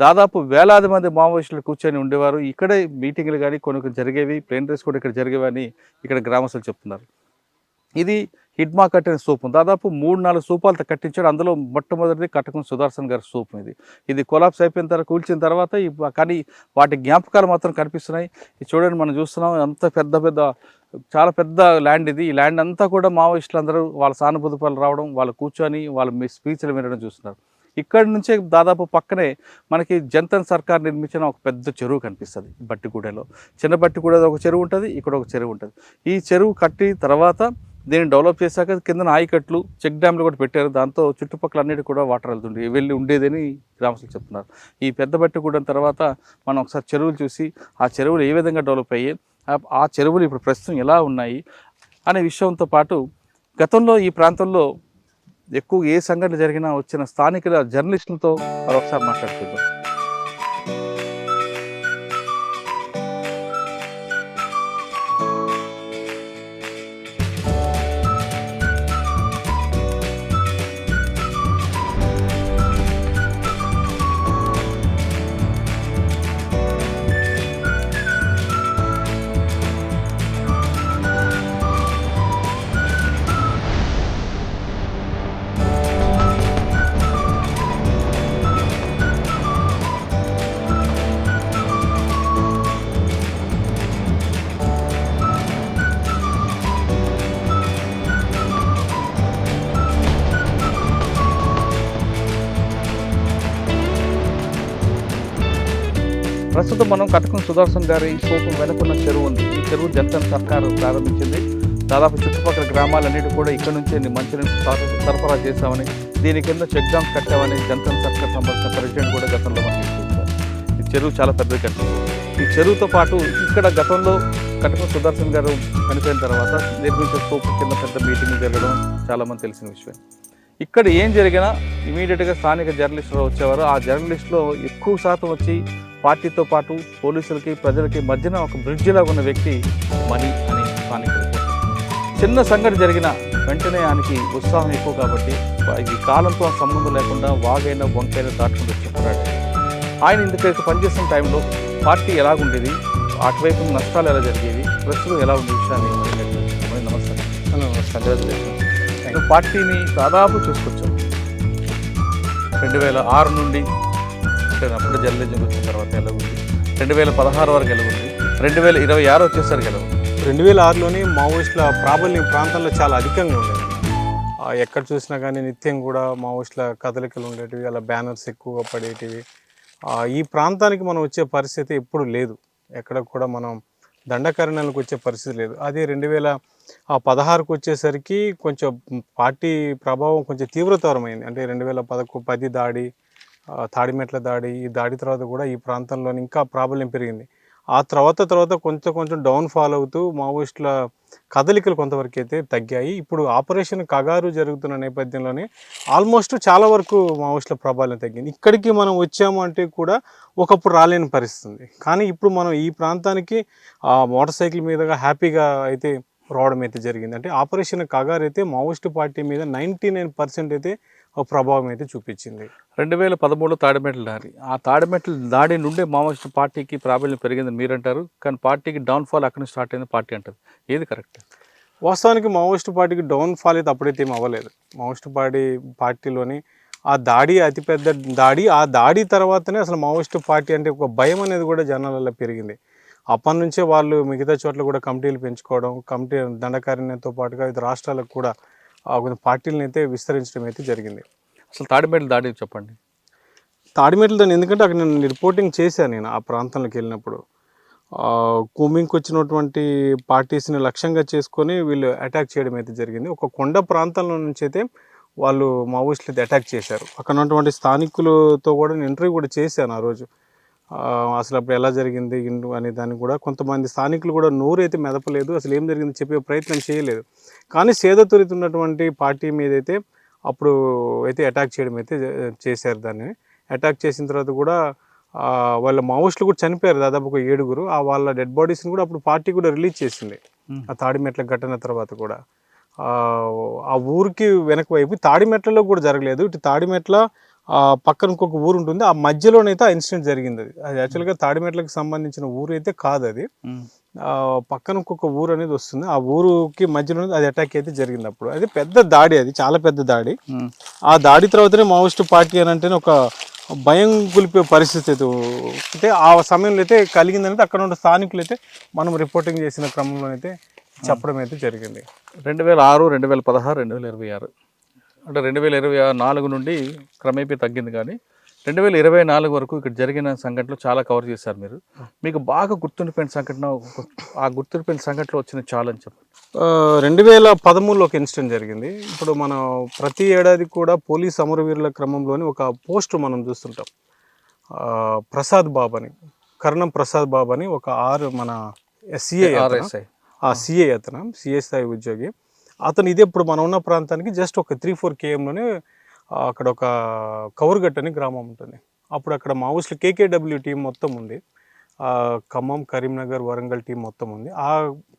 Speaker 2: దాదాపు వేలాది మంది మావోయిస్టులు కూర్చొని ఉండేవారు. ఇక్కడే మీటింగ్లు కానీ కొన్ని జరిగేవి, ప్లేన్ రేస్ కూడా ఇక్కడ జరిగేవని ఇక్కడ గ్రామస్తులు చెప్తున్నారు. ఇది హిడ్మా కట్టిన సోపం. దాదాపు 3-4 సోపాలతో కట్టించాడు. అందులో మొట్టమొదటిది కట్టకం సుదర్శన్ గారి సోపం. ఇది కొలాప్స్ అయిపోయిన తర్వాత కూల్చిన తర్వాత కానీ వాటి జ్ఞాపకాలు మాత్రం కనిపిస్తున్నాయి. ఇది చూడండి, మనం చూస్తున్నాం అంత చాలా పెద్ద ల్యాండ్ ఇది. ఈ ల్యాండ్ అంతా కూడా మావోయిస్టులు అందరూ వాళ్ళ సానుభూతి పనులు రావడం, వాళ్ళు కూర్చొని వాళ్ళ స్పీచ్లు వినడం చూస్తున్నారు. ఇక్కడి నుంచే దాదాపు పక్కనే మనకి జంతన్ సర్కార్ నిర్మించిన ఒక పెద్ద చెరువు కనిపిస్తుంది. బట్టిగూడలో చిన్న బట్టిగూడ ఒక చెరువు ఉంటుంది, ఇక్కడ ఒక చెరువు ఉంటుంది. ఈ చెరువు కట్టి తర్వాత దీన్ని డెవలప్ చేశాక కింద ఆయకట్లు, చెక్ డ్యామ్లు కూడా పెట్టారు. దాంతో చుట్టుపక్కల అన్నిటి కూడా వాటర్ వెళ్ళి ఉండేదని గ్రామస్తులు చెప్తున్నారు. ఈ పెద్ద బట్టిగూడెం తర్వాత మనం ఒకసారి చెరువులు చూసి ఆ చెరువులు ఏ విధంగా డెవలప్ అయ్యాయి, ఆ చెరువులు ఇప్పుడు ప్రస్తుతం ఎలా ఉన్నాయి అనే విషయంతో పాటు గతంలో ఈ ప్రాంతంలో ఎక్కువ ఏ సంఘటన జరిగినా వచ్చిన స్థానికుల జర్నలిస్టులతో మరొకసారి మాట్లాడుకుందాం. ప్రస్తుతం మనం కట్టకం సుదర్శన్ గారి సోపం వెనుకున్న చెరువు ఉంది. ఈ చెరువు జంతన్ సర్కార్ ప్రారంభించింది. దాదాపు చుట్టుపక్కల గ్రామాలన్నిటి కూడా ఇక్కడ నుంచే మంచినీరు సరఫరా చేశామని, దీని కింద చెక్ డ్యామ్స్ కట్టామని జంతన్ సర్కార్ సంబంధించిన ప్రెసిడెంట్ కూడా గతంలో మనకి చూశారు. ఈ చెరువు చాలా పెద్దది కట్టింది. ఈ చెరువుతో పాటు ఇక్కడ గతంలో కట్టకం సుదర్శన్ గారు చనిపోయిన తర్వాత నిర్మించిన సోపు కింద పెద్ద మీటింగ్ జరగడం చాలామంది తెలిసిన విషయం. ఇక్కడ ఏం జరిగినా ఇమీడియట్గా స్థానిక జర్నలిస్టులు వచ్చేవారు. ఆ జర్నలిస్టులో ఎక్కువ శాతం వచ్చి పార్టీతో పాటు పోలీసులకి ప్రజలకి మధ్యన ఒక బ్రిడ్జిలా ఉన్న వ్యక్తి మణి అని స్థానికులు. చిన్న సంఘటన జరిగిన వెంటనే ఆయనకి ఉత్సాహం ఎక్కువ కాబట్టి ఈ కాలంతో సంబంధం లేకుండా వాగైనా వంకైనా దాటుకుంటూ చెప్పాడు. ఆయన ఇందుకు పనిచేస్తున్న టైంలో పార్టీ ఎలాగుండేది, అటువైపు నష్టాలు ఎలా జరిగేవి, ప్రస్తుతం ఎలా ఉండే విషయాన్ని నమస్కారం. పార్టీని దాదాపు చూసుకొచ్చాం 2006 నుండి, అప్పుడు జర్నలిజం వచ్చిన తర్వాత ఎలా ఉంది, 2016 వరకు ఎలా ఉంది, 2026 వచ్చేసరికి ఎలా ఉంది.
Speaker 6: 2006లోనే మావోయిస్టుల ప్రాబల్యం ప్రాంతంలో చాలా అధికంగా ఉండేది. ఎక్కడ చూసినా కానీ నిత్యం కూడా మావోయిస్టుల కదలికలు ఉండేటివి, అలా బ్యానర్స్ ఎక్కువగా పడేటివి. ఈ ప్రాంతానికి మనం వచ్చే పరిస్థితి ఎప్పుడు లేదు. ఎక్కడ కూడా మనం దండకారణ్యాలకు వచ్చే పరిస్థితి లేదు. అదే 2016కు వచ్చేసరికి కొంచెం పార్టీ ప్రభావం కొంచెం తీవ్రతరమైంది. అంటే 2010 దాడి, తాడిమెట్ల దాడి, ఈ దాడి తర్వాత కూడా ఈ ప్రాంతంలో ఇంకా ప్రాబల్యం పెరిగింది. ఆ తర్వాత కొంచెం డౌన్ఫాల్ అవుతూ మావోయిస్టుల కదలికలు కొంతవరకు అయితే తగ్గాయి. ఇప్పుడు ఆపరేషన్ కగారు జరుగుతున్న నేపథ్యంలోనే ఆల్మోస్ట్ చాలా వరకు మావోయిస్టుల ప్రాబల్యం తగ్గింది. ఇక్కడికి మనం వచ్చాము అంటే కూడా ఒకప్పుడు రాలేని పరిస్థితి. కానీ ఇప్పుడు మనం ఈ ప్రాంతానికి మోటార్ సైకిల్ మీదుగా హ్యాపీగా అయితే రావడం అయితే జరిగింది. అంటే ఆపరేషన్ కగారు అయితే మావోయిస్టు పార్టీ మీద 99% అయితే ఒక ప్రభావం అయితే చూపించింది.
Speaker 2: 2013 తాడిమెట్ల దాడి, ఆ తాడిమెట్ల దాడి నుండే మావోయిస్ట్ పార్టీకి ప్రాబల్యం పెరిగిందని మీరు అంటారు, కానీ పార్టీకి డౌన్ఫాల్ అక్కడి నుంచి స్టార్ట్ అయింది పార్టీ అంటారు. ఏది కరెక్ట్?
Speaker 6: వాస్తవానికి మావోయిస్ట్ పార్టీకి డౌన్ఫాల్ అయితే అప్పుడైతే ఏం అవ్వలేదు. మావోయిస్ట్ పార్టీలోని ఆ దాడి అతిపెద్ద దాడి, ఆ దాడి తర్వాతనే అసలు మావోయిస్ట్ పార్టీ అంటే ఒక భయం అనేది కూడా జనాలలో పెరిగింది. అప్పటి నుంచే వాళ్ళు మిగతా చోట్ల కూడా కమిటీలు పెంచుకోవడం, కమిటీ దండకారణ్యంతో పాటుగా వివిధ రాష్ట్రాలకు కూడా కొన్ని పార్టీలను అయితే విస్తరించడం అయితే జరిగింది.
Speaker 2: అసలు తాడిమెట్ల దాడి చెప్పండి.
Speaker 6: తాడిమెట్ల దాన్ని ఎందుకంటే అక్కడ నేను రిపోర్టింగ్ చేశాను. నేను ఆ ప్రాంతంలోకి వెళ్ళినప్పుడు కూమింగ్కి వచ్చినటువంటి పార్టీస్ని లక్ష్యంగా చేసుకొని వీళ్ళు అటాక్ చేయడం అయితే జరిగింది. ఒక కొండ ప్రాంతంలో నుంచి అయితే వాళ్ళు మావోయిస్టులు అయితే అటాక్ చేశారు. అక్కడ ఉన్నటువంటి స్థానికులతో కూడా నేను ఇంటర్వ్యూ కూడా చేశాను ఆ రోజు. అసలు అప్పుడు ఎలా జరిగింది ఇండు అనే దాన్ని కూడా కొంతమంది స్థానికులు కూడా నోరైతే మెదపలేదు, అసలు ఏం జరిగింది చెప్పే ప్రయత్నం చేయలేదు. కానీ సేదతూరుతున్నటువంటి పార్టీ మీద అయితే అప్పుడు అయితే అటాక్ చేయడం అయితే చేశారు. దాన్ని అటాక్ చేసిన తర్వాత కూడా వాళ్ళ మావోయిస్టులు కూడా చనిపోయారు, దాదాపు ఒక 7గురు. వాళ్ళ డెడ్ బాడీస్ని కూడా అప్పుడు పార్టీ కూడా రిలీజ్ చేసింది. ఆ తాడిమెట్ల ఘటన తర్వాత కూడా ఆ ఊరికి వెనక వైపు తాడిమెట్లలో కూడా జరగలేదు. ఇటు తాడిమెట్ల పక్కన ఇంకొక ఊరు ఉంటుంది, ఆ మధ్యలోనైతే ఆ ఇన్సిడెంట్ జరిగింది. అది యాక్చువల్గా తాడిమెట్లకు సంబంధించిన ఊరు అయితే కాదు, అది పక్కన ఇంకొక ఊరు అనేది వస్తుంది. ఆ ఊరుకి మధ్యలో అది అటాక్ అయితే జరిగింది. అప్పుడు అది పెద్ద దాడి, అది చాలా పెద్ద దాడి. ఆ దాడి తర్వాతనే మావోయిస్ట్ పార్టీ అని అంటేనే ఒక భయం గులిపే పరిస్థితి అయితే ఆ సమయంలో అయితే కలిగిందనేది అక్కడ ఉన్న స్థానికులు అయితే మనం రిపోర్టింగ్ చేసిన క్రమంలో అయితే చెప్పడం అయితే జరిగింది.
Speaker 2: 2006, 2016, 2026 అంటే 2024 నుండి క్రమేపీ తగ్గింది, కానీ 2024 వరకు ఇక్కడ జరిగిన సంఘటనలు చాలా కవర్ చేశారు మీరు. మీకు బాగా గుర్తుండిపోయిన సంఘటన, ఆ గుర్తుండిపోయిన సంఘటనలో వచ్చిన చాలా అని చెప్పండి.
Speaker 6: 2013లో ఒక ఇన్సిడెంట్ జరిగింది. ఇప్పుడు మనం ప్రతి ఏడాది కూడా పోలీస్ అమరవీరుల క్రమంలోని ఒక పోస్ట్ మనం చూస్తుంటాం. ప్రసాద్ బాబు అని, కర్ణం ప్రసాద్ బాబు అని ఒక మన సిఐ అతను సిఐ స్థాయి ఉద్యోగి. అతను ఇదే ఇప్పుడు మనం ఉన్న ప్రాంతానికి జస్ట్ ఒక 3-4 kmలోనే అక్కడ ఒక కౌరుగట్టు అని గ్రామం ఉంటుంది. అప్పుడు అక్కడ మావోయిస్టులు KKW టీం మొత్తం ఉంది, ఖమ్మం, కరీంనగర్, వరంగల్ టీం మొత్తం ఉంది. ఆ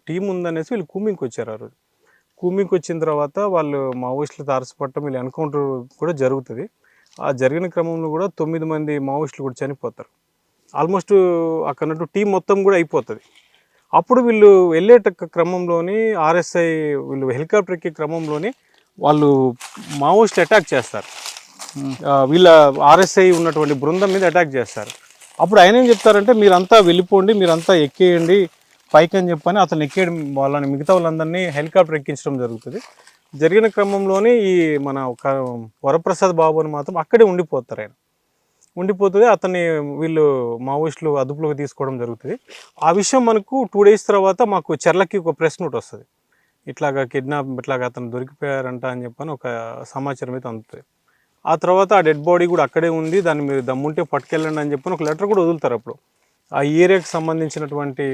Speaker 6: టీం ఉందనేసి వీళ్ళు కూమింగ్కి వచ్చారు. ఆ రోజు కూమింగ్కి వచ్చిన తర్వాత వాళ్ళు మావోయిస్టులు తారసపడటం, వీళ్ళు ఎన్కౌంటర్ కూడా జరుగుతుంది. ఆ జరిగిన క్రమంలో కూడా 9 మంది మావోయిస్టులు కూడా చనిపోతారు. ఆల్మోస్ట్ అక్కడ టీం మొత్తం కూడా అయిపోతుంది. అప్పుడు వీళ్ళు వెళ్ళే క్రమంలోని RSI వీళ్ళు హెలికాప్టర్ ఎక్కే క్రమంలోని వాళ్ళు మావోయిస్టులు అటాక్ చేస్తారు. వీళ్ళ RSI ఉన్నటువంటి బృందం మీద అటాక్ చేస్తారు. అప్పుడు ఆయన ఏం చెప్తారంటే, మీరంతా వెళ్ళిపోండి, మీరంతా ఎక్కేయండి పైకి అని చెప్పని అతను ఎక్కేయడం, వాళ్ళని మిగతా వాళ్ళందరినీ హెలికాప్టర్ ఎక్కించడం జరుగుతుంది. జరిగిన క్రమంలోని ఈ మన వరప్రసాద్ బాబు అని మాత్రం అక్కడే ఉండిపోతారు. ఆయన ఉండిపోతుంది, అతన్ని వీళ్ళు మావోయిస్టులు అదుపులోకి తీసుకోవడం జరుగుతుంది. ఆ విషయం మనకు 2 days తర్వాత మాకు చెర్లకి ఒక ప్రెస్ నోట్ వస్తుంది. ఇట్లాగా ఇట్లాగా అతను దొరికిపోయారంట అని చెప్పని ఒక సమాచారం అయితే అందుతుంది. ఆ తర్వాత ఆ డెడ్ బాడీ కూడా అక్కడే ఉంది, దాన్ని మీరు దమ్ముంటే పట్టుకెళ్ళండి అని చెప్పని ఒక లెటర్ కూడా వదులుతారు. అప్పుడు ఆ ఏరియాకి సంబంధించినటువంటి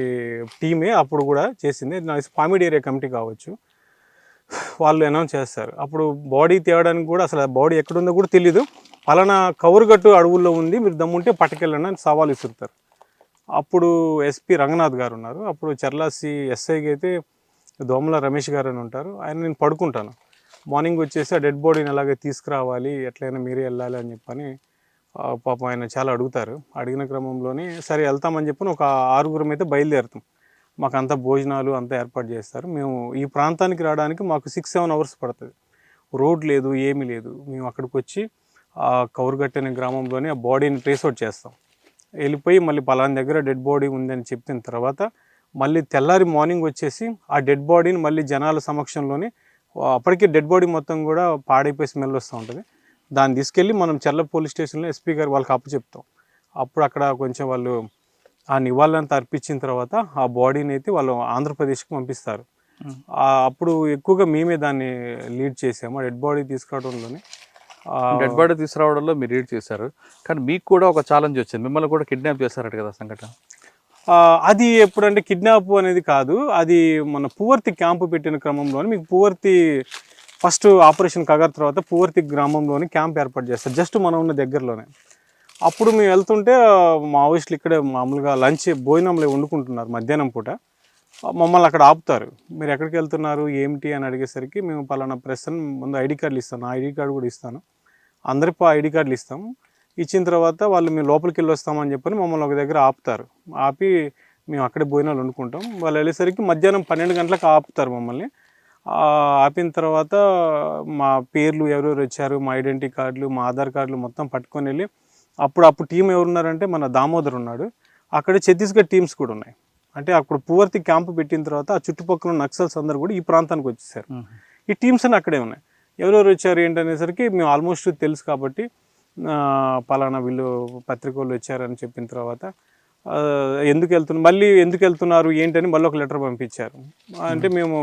Speaker 6: టీమే అప్పుడు కూడా చేసింది, పామిడి ఏరియా కమిటీ కావచ్చు, వాళ్ళు అనౌన్స్ చేస్తారు. అప్పుడు బాడీ తేవడానికి కూడా అసలు ఆ బాడీ ఎక్కడుందో కూడా తెలీదు. పలానా కౌరుగట్టు అడవుల్లో ఉంది, మీరు దమ్ముంటే పట్టుకెళ్ళండి అని సవాల్ ఇస్తుంటారు. అప్పుడు SP రంగనాథ్ గారు ఉన్నారు, అప్పుడు చర్లాసి SIకి అయితే దోమల రమేష్ గారు అని ఉంటారు. ఆయన నేను పడుకుంటాను, మార్నింగ్ వచ్చేసి ఆ డెడ్ బాడీని అలాగే తీసుకురావాలి, ఎట్లయినా మీరే వెళ్ళాలి అని చెప్పని పాపం ఆయన చాలా అడుగుతారు. అడిగిన క్రమంలోనే సరే వెళ్తామని చెప్పని ఒక 6గురం అయితే బయలుదేరుతాం. మాకు అంతా భోజనాలు అంతా ఏర్పాటు చేస్తారు. మేము ఈ ప్రాంతానికి రావడానికి మాకు 6-7 hours పడుతుంది. రోడ్ లేదు, ఏమీ లేదు. మేము అక్కడికి వచ్చి ఆ కౌరుగట్టు అనే గ్రామంలోనే ఆ బాడీని ట్రేస్ అవుట్ చేస్తాం. వెళ్ళిపోయి మళ్ళీ పలానా దగ్గర డెడ్ బాడీ ఉందని చెప్పిన తర్వాత మళ్ళీ తెల్లారి మార్నింగ్ వచ్చేసి ఆ డెడ్ బాడీని మళ్ళీ జనాల సమక్షంలోనే, అప్పటికే డెడ్ బాడీ మొత్తం కూడా పాడైపోయి స్మెల్ వస్తూ ఉంటుంది, దాన్ని తీసుకెళ్ళి మనం చెర్ల పోలీస్ స్టేషన్లో SP గారు వాళ్ళకి అప్పచెప్తాం. అప్పుడు అక్కడ కొంచెం వాళ్ళు ఆ నివాళులంతా అర్పించిన తర్వాత ఆ బాడీని అయితే వాళ్ళు ఆంధ్రప్రదేశ్కి పంపిస్తారు. అప్పుడు ఎక్కువగా మేమే దాన్ని లీడ్ చేసాము. డెడ్ బాడీ తీసుకురావడంలోనే
Speaker 2: డెడ్ బాడీ తీసుకురావడంలో మీరు లీడ్ చేశారు, కానీ మీకు కూడా ఒక ఛాలెంజ్ వచ్చింది, మిమ్మల్ని కూడా కిడ్నాప్ చేశారట కదా సంఘటన.
Speaker 6: అది ఎప్పుడంటే కిడ్నాప్ అనేది కాదు, అది మన పువర్తి క్యాంపు పెట్టిన క్రమంలోనే, మీకు పువర్తి ఫస్ట్ ఆపరేషన్ కగర్ తర్వాత పువర్తి గ్రామంలోని క్యాంప్ ఏర్పాటు చేస్తారు, జస్ట్ మనం ఉన్న దగ్గరలోనే. అప్పుడు మేము వెళ్తుంటే మావోయిస్టులు ఇక్కడే మామూలుగా భోజనంలో వండుకుంటున్నారు మధ్యాహ్నం పూట. మమ్మల్ని అక్కడ ఆపుతారు. మీరు ఎక్కడికి వెళ్తున్నారు ఏమిటి అని అడిగేసరికి మేము పలానా ప్రెస్ అని ముందు ID కార్డులు ఇస్తాను, ID కార్డు కూడా ఇస్తాను, అందరి ఐడి కార్డులు ఇస్తాం. ఇచ్చిన తర్వాత వాళ్ళు మేము లోపలికి వెళ్ళి వస్తామని చెప్పని మమ్మల్ని ఒక దగ్గర ఆపుతారు. ఆపి మేము అక్కడే భోజనాలు వండుకుంటాం. వాళ్ళు వెళ్ళేసరికి మధ్యాహ్నం 12 గంటలకు ఆపుతారు మమ్మల్ని. ఆపిన తర్వాత మా పేర్లు ఎవరెవరు వచ్చారు, మా ఐడెంటిటీ కార్డులు, మా ఆధార్ కార్డులు మొత్తం పట్టుకొని వెళ్ళి అప్పుడు టీం ఎవరున్నారంటే మన దామోదర్ ఉన్నాడు. అక్కడ ఛత్తీస్గఢ్ టీమ్స్ కూడా ఉన్నాయి. అంటే అప్పుడు పువర్తి క్యాంపు పెట్టిన తర్వాత ఆ చుట్టుపక్కల నక్సల్స్ అందరూ కూడా ఈ ప్రాంతానికి వచ్చేసారు. ఈ టీమ్స్ అన్నీ అక్కడే ఉన్నాయి. ఎవరెవరు వచ్చారు ఏంటనేసరికి మేము ఆల్మోస్ట్ తెలుసు కాబట్టి పలానా వీళ్ళు పత్రికలు వచ్చారని చెప్పిన తర్వాత మళ్ళీ ఎందుకు వెళ్తున్నారు ఏంటని మళ్ళీ ఒక లెటర్ పంపించారు. అంటే మేము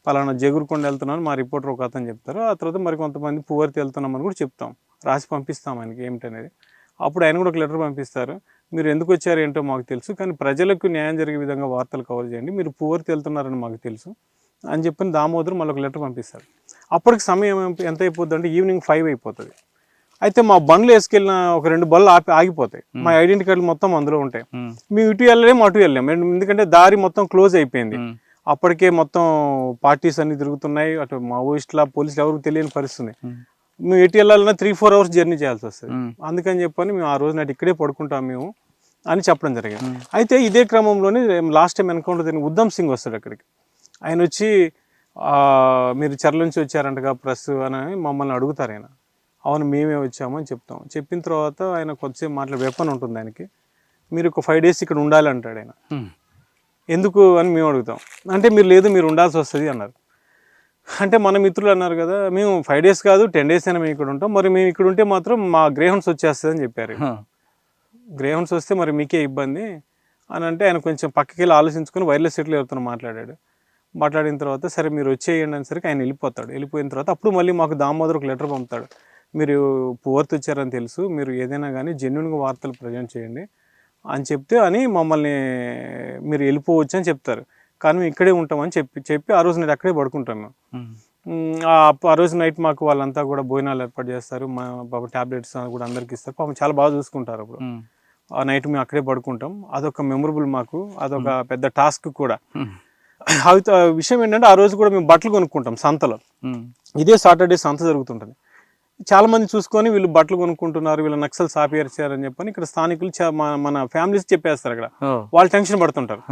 Speaker 6: పలానా జగురుకొండ వెళ్తున్నాను, మా రిపోర్టర్ ఒక అతను చెప్తారు. ఆ తర్వాత మరి కొంతమంది పువర్తి వెళ్తున్నామని కూడా చెప్తాం, రాసి పంపిస్తాం ఆయనకి ఏమిటనేది. అప్పుడు ఆయన కూడా ఒక లెటర్ పంపిస్తారు. మీరు ఎందుకు వచ్చారు ఏంటో మాకు తెలుసు, కానీ ప్రజలకు న్యాయం జరిగే విధంగా వార్తలు కవర్ చేయండి, మీరు పువర్తి వెళ్తున్నారని మాకు తెలుసు అని చెప్పి దామోదర్ మళ్ళీ ఒక లెటర్ పంపిస్తారు. అప్పటికి సమయం ఎంత అయిపోద్ది అంటే ఈవినింగ్ 5 అయిపోతుంది. అయితే మా బండ్లు వేసుకెళ్ళిన ఒక 2 బళ్ళు ఆగిపోతాయి. మా ఐడెంటిటీ కార్డులు మొత్తం అందులో ఉంటాయి. మేము ఇటు వెళ్ళలేము అటు వెళ్ళాము, ఎందుకంటే దారి మొత్తం క్లోజ్ అయిపోయింది. అప్పటికే మొత్తం పార్టీస్ అన్ని తిరుగుతున్నాయి. అటు మావోయిస్టుల పోలీసులు ఎవరికి తెలియని పరిస్థితుంది. మేము ఎటు వెళ్ళాలన్నా 3-4 అవర్స్ జర్నీ చేయాల్సి వస్తుంది. అందుకని చెప్పని మేము ఆ రోజు నాటి ఇక్కడే పడుకుంటాం మేము అని చెప్పడం జరిగింది. అయితే ఇదే క్రమంలోనే లాస్ట్ టైం ఎన్కౌంటర్ జరిగిన ఉద్దమ్ సింగ్ వస్తాడు అక్కడికి. ఆయన వచ్చి మీరు చెర్ల నుంచి వచ్చారంటగా ప్రెస్ అని మమ్మల్ని అడుగుతారు. ఆయన అవును మేమే వచ్చామని చెప్తాం. చెప్పిన తర్వాత ఆయన కొద్దిసేపు వెపన్ ఉంటుంది ఆయనకి, మీరు ఒక 5 days ఇక్కడ ఉండాలి అంటాడు ఆయన. ఎందుకు అని మేము అడుగుతాం. అంటే మీరు లేదు మీరు ఉండాల్సి వస్తుంది అన్నారు. అంటే మన మిత్రులు అన్నారు కదా, మేము 5 days కాదు 10 days అయినా మేము ఇక్కడ ఉంటాం, మరి మేము ఇక్కడ ఉంటే మాత్రం మా గ్రేహౌండ్స్ వచ్చేస్తుంది అని చెప్పారు. గ్రేహౌండ్స్ వస్తే మరి మీకే ఇబ్బంది అని అంటే ఆయన కొంచెం పక్కకి వెళ్ళి ఆలోచించుకొని వైర్లెస్ సెట్లు ఎవరితో మాట్లాడిన తర్వాత సరే మీరు వచ్చేయండి అనేసరికి ఆయన వెళ్ళిపోతాడు. వెళ్ళిపోయిన తర్వాత అప్పుడు మళ్ళీ మాకు దామోదర్ ఒక లెటర్ పంపుతాడు, మీరు పువర్తి వచ్చారని తెలుసు, మీరు ఏదైనా కానీ జెన్యున్గా వార్తలు ప్రజెంట్ చేయండి అని చెప్తే అని మమ్మల్ని మీరు వెళ్ళిపోవచ్చు అని చెప్తారు. కానీ మేము ఇక్కడే ఉంటామని చెప్పి ఆ రోజు నైట్ అక్కడే పడుకుంటాం మేము. ఆ రోజు నైట్ మాకు వాళ్ళంతా కూడా భోజనాలు ఏర్పాటు చేస్తారు. మా బాబు ట్యాబ్లెట్స్ కూడా అందరికి ఇస్తారు. పాపం చాలా బాగా చూసుకుంటారు. అప్పుడు ఆ నైట్ మేము అక్కడే పడుకుంటాం. అదొక మెమొరబుల్ మాకు, అదొక పెద్ద టాస్క్ కూడా. విషయం ఏంటంటే ఆ రోజు కూడా మేము బట్టలు కొనుక్కుంటాం సంతలో. ఇదే సాటర్డే సంత జరుగుతుంటుంది. చాలా మంది చూసుకొని వీళ్ళు బట్టలు కొనుక్కుంటున్నారు, వీళ్ళు నక్సల్స్ ఆపేర్చారని చెప్పని ఇక్కడ స్థానికులు మన ఫ్యామిలీస్ చెప్పేస్తారు. అక్కడ వాళ్ళు టెన్షన్ పడుతుంటారు.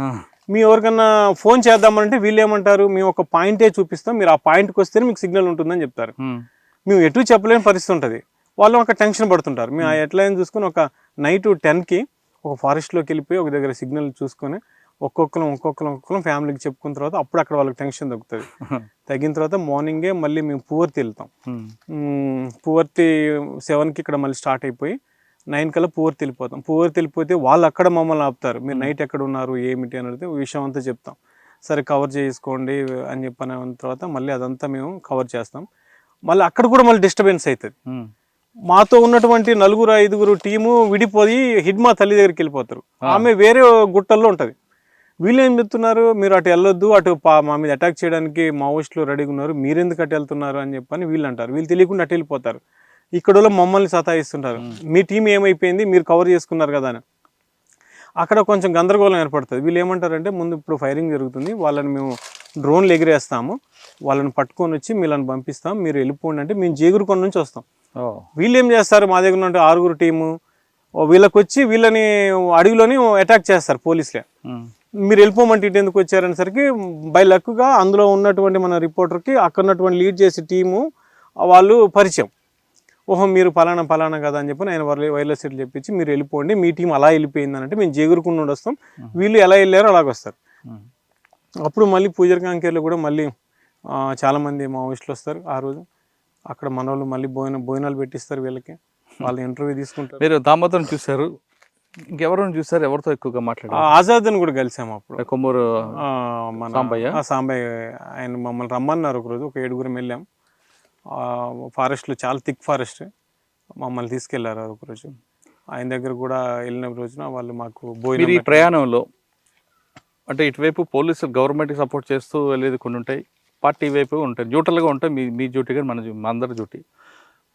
Speaker 6: మీ ఎవరికన్నా ఫోన్ చేద్దామంటే వీళ్ళు ఏమంటారు, మేము ఒక పాయింటే చూపిస్తాం, మీరు ఆ పాయింట్కి వస్తేనే మీకు సిగ్నల్ ఉంటుందని చెప్తారు. మేము ఎటు చెప్పలేని పరిస్థితి ఉంటుంది. వాళ్ళు ఒక టెన్షన్ పడుతుంటారు. మేము ఎట్లయినా చూసుకొని ఒక నైట్ 10కి ఒక ఫారెస్ట్లోకి వెళ్ళిపోయి ఒక దగ్గర సిగ్నల్ చూసుకొని ఒక్కొక్కరం ఫ్యామిలీకి చెప్పుకున్న తర్వాత అప్పుడు అక్కడ వాళ్ళకి టెన్షన్ తగ్గుతుంది. తగ్గిన తర్వాత మార్నింగే మళ్ళీ మేము పువర్తి వెళ్తాం. పువర్తి 7కి ఇక్కడ మళ్ళీ స్టార్ట్ అయిపోయి 9 కల్లా పువర్తి వెళ్ళిపోతాం. పువర్తి వెళ్ళిపోతే వాళ్ళు అక్కడ మమ్మల్ని ఆపుతారు. మీరు నైట్ ఎక్కడ ఉన్నారు ఏమిటి అని అడిగితే విషయం అంతా చెప్తాం. సరే కవర్ చేసుకోండి అని చెప్పిన తర్వాత మళ్ళీ అదంతా మేము కవర్ చేస్తాం. మళ్ళీ అక్కడ కూడా మళ్ళీ డిస్టర్బెన్స్ అవుతుంది. మాతో ఉన్నటువంటి 4-5 టీము విడిపోయి హిడ్మా తల్లి దగ్గరికి వెళ్ళిపోతారు. ఆమె వేరే గుట్టల్లో ఉంటుంది. వీళ్ళు ఏం చెప్తున్నారు, మీరు అటు వెళ్ళొద్దు, అటు మా మీద అటాక్ చేయడానికి మావోయిస్టులు రెడీగా ఉన్నారు, మీరెందుకు అటు వెళ్తున్నారు అని చెప్పని వీళ్ళు అంటారు. వీళ్ళు తెలియకుండా అటు వెళ్ళిపోతారు. ఇక్కడ మమ్మల్ని సతాయిస్తుంటారు, మీ టీం ఏమైపోయింది మీరు కవర్ చేసుకున్నారు కదా అని. అక్కడ కొంచెం గందరగోళం ఏర్పడుతుంది. వీళ్ళు ఏమంటారంటే ముందు ఇప్పుడు ఫైరింగ్ జరుగుతుంది, వాళ్ళని మేము డ్రోన్లు ఎగిరేస్తాము, వాళ్ళని పట్టుకొని వచ్చి వీళ్ళని పంపిస్తాం, మీరు వెళ్ళిపోండి అంటే మేము జేగురుకొండ నుంచి వస్తాం. వీళ్ళు ఏం చేస్తారు, మా దగ్గర ఉంటే 6 టీము వీళ్ళకి వచ్చి వీళ్ళని అడవిలోని అటాక్ చేస్తారు పోలీసులే. మీరు వెళ్ళిపోమంటే ఇటు ఎందుకు వచ్చారనేసరికి బై లక్గా అందులో ఉన్నటువంటి మన రిపోర్టర్కి అక్కడ ఉన్నటువంటి లీడ్ చేసే టీము వాళ్ళు పరిచయం. ఓహో మీరు పలానా కదా అని చెప్పి ఆయన వైర్లెస్ సెట్లు చెప్పించి మీరు వెళ్ళిపోండి, మీ టీం అలా వెళ్ళిపోయింది అంటే మేము జేగురుకొండ నుండి వస్తాం, వీళ్ళు ఎలా వెళ్ళారో అలాగ వస్తారు. అప్పుడు మళ్ళీ పూజర్ కాంకేర్లో కూడా మళ్ళీ చాలామంది మావోయిస్టులు వస్తారు. ఆ రోజు అక్కడ మన వాళ్ళు మళ్ళీ భోజనాలు పెట్టిస్తారు వీళ్ళకి, వాళ్ళు ఇంటర్వ్యూ తీసుకుంటారు.
Speaker 2: మీరు దామోదరం చూశారు, ఇంకెవరైనా చూసారు, ఎవరితో ఎక్కువగా మాట్లాడారు?
Speaker 6: ఆజాద్ అని కూడా కలిసాము అప్పుడు.
Speaker 2: కొమ్మూరు
Speaker 6: మన సాంబయ్య ఆయన మమ్మల్ని రమ్మన్నారు ఒకరోజు, ఒక 7 వెళ్ళాం. ఫారెస్ట్లో చాలా థిక్ ఫారెస్ట్, మమ్మల్ని తీసుకెళ్లారు ఒకరోజు. ఆయన దగ్గర కూడా వెళ్ళిన రోజున వాళ్ళు మాకు
Speaker 2: భోజనం. ఈ ప్రయాణంలో అంటే ఇటువైపు పోలీసులు గవర్నమెంట్కి సపోర్ట్ చేస్తూ వెళ్ళేది కొన్ని ఉంటాయి, పార్టీ వైపు ఉంటాయి, న్యూట్రల్గా ఉంటాయి. మీ డ్యూటీ కానీ మన అందరి డ్యూటీ.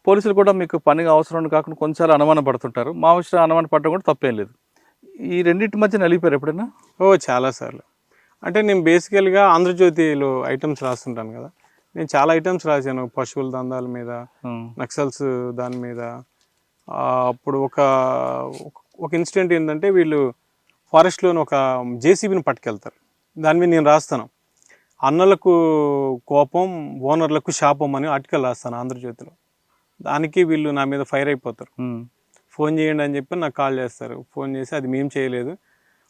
Speaker 2: పోలీసులు కూడా మీకు పనిగా అవసరం కాకుండా కొంచెం అనుమానం పడుతుంటారు. మావోయిస్టులు అనుమానం పడడం కూడా తప్పేం లేదు. ఈ రెండింటి మధ్య నలిపారు ఎప్పుడైనా?
Speaker 6: చాలాసార్లు. అంటే నేను బేసికల్గా ఆంధ్రజ్యోతిలో ఐటమ్స్ రాస్తుంటాను కదా, నేను చాలా ఐటమ్స్ రాశాను, పశువుల దందాల మీద, నక్సల్స్ దాని మీద. అప్పుడు ఒక ఇన్సిడెంట్ ఏంటంటే, వీళ్ళు ఫారెస్ట్లోని ఒక జేసీబీని పట్టుకెళ్తారు. దాని మీద నేను రాస్తాను, అన్నలకు కోపం ఓనర్లకు శాపం అని ఆర్టికల్ రాస్తాను ఆంధ్రజ్యోతిలో. దానికి వీళ్ళు నా మీద ఫైర్ అయిపోతారు. ఫోన్ చేయండి అని చెప్పి నాకు కాల్ చేస్తారు. ఫోన్ చేసి అది మేము చేయలేదు,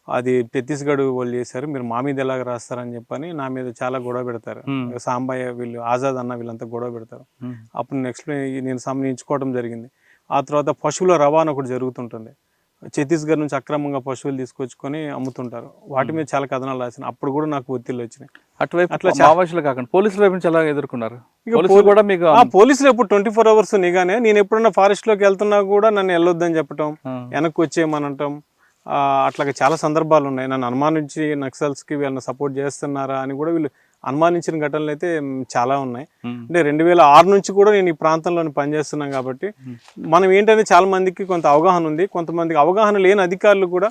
Speaker 6: అది ఛత్తీస్గఢ్ వాళ్ళు చేశారు, మీరు మా మీద ఎలాగ రాస్తారని చెప్పని నా మీద చాలా గొడవ పెడతారు. సాంబయ్య వీళ్ళు, ఆజాద్ అన్న వీళ్ళంతా గొడవ పెడతారు. అప్పుడు నేను సంబంధించుకోవడం జరిగింది. ఆ తర్వాత పశువుల రవాణా ఒకటి జరుగుతుంటుంది. ఛత్తీస్గఢ్ నుంచి అక్రమంగా పశువులు తీసుకొచ్చుకొని అమ్ముతుంటారు. వాటి మీద చాలా కథనాలు రాసిన. అప్పుడు కూడా నాకు ఒత్తిళ్ళు వచ్చినాయి.
Speaker 2: అటువైపు అట్లా మావోయిస్టులు కాకుండా పోలీసుల వైపు నుంచి ఎలా ఎదుర్కొన్నారు? కూడా మీకు
Speaker 6: పోలీసులు ఎప్పుడు 24 hours నిగానే. నేను ఎప్పుడన్నా ఫారెస్ట్లోకి వెళ్తున్నా కూడా నన్ను వెళ్ళొద్దని చెప్పటం, వెనక్కి వచ్చేయమనటం, అట్లాగే చాలా సందర్భాలు ఉన్నాయి. నన్ను అనుమానించి నక్సల్స్కి వీళ్ళని సపోర్ట్ చేస్తున్నారా అని కూడా వీళ్ళు అనుమానించిన ఘటనలు అయితే చాలా ఉన్నాయి. అంటే 2006 నుంచి కూడా నేను ఈ ప్రాంతంలో పనిచేస్తున్నాను కాబట్టి మనం ఏంటంటే చాలా మందికి కొంత అవగాహన ఉంది, కొంతమందికి అవగాహన లేని అధికారులు కూడా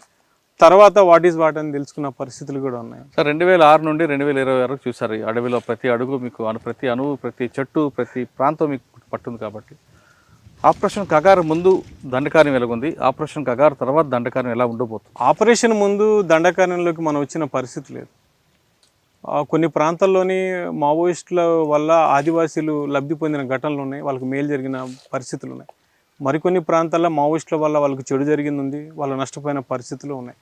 Speaker 6: తర్వాత వాట్ ఈస్ వాట్ అని తెలుసుకున్న పరిస్థితులు కూడా ఉన్నాయి.
Speaker 2: సార్ 2006 నుండి 2020 వరకు చూసారు. అడవిలో ప్రతి అడుగు మీకు, ప్రతి అణువు, ప్రతి చెట్టు, ప్రతి ప్రాంతం మీకు పట్టుంది కాబట్టి ఆపరేషన్ కగారు ముందు దండకార్యం ఎలాగుంది, ఆపరేషన్ కగారు తర్వాత దండకార్యం ఎలా ఉండబోతుంది?
Speaker 6: ఆపరేషన్ ముందు దండకార్యంలోకి మనం వచ్చిన పరిస్థితి లేదు. కొన్ని ప్రాంతాల్లోని మావోయిస్టుల వల్ల ఆదివాసీలు లబ్ధి పొందిన ఘటనలు ఉన్నాయి, వాళ్ళకి మేలు జరిగిన పరిస్థితులు ఉన్నాయి. మరికొన్ని ప్రాంతాల్లో మావోయిస్టుల వల్ల వాళ్ళకి చెడు జరిగింది ఉంది, వాళ్ళు నష్టపోయిన పరిస్థితులు ఉన్నాయి.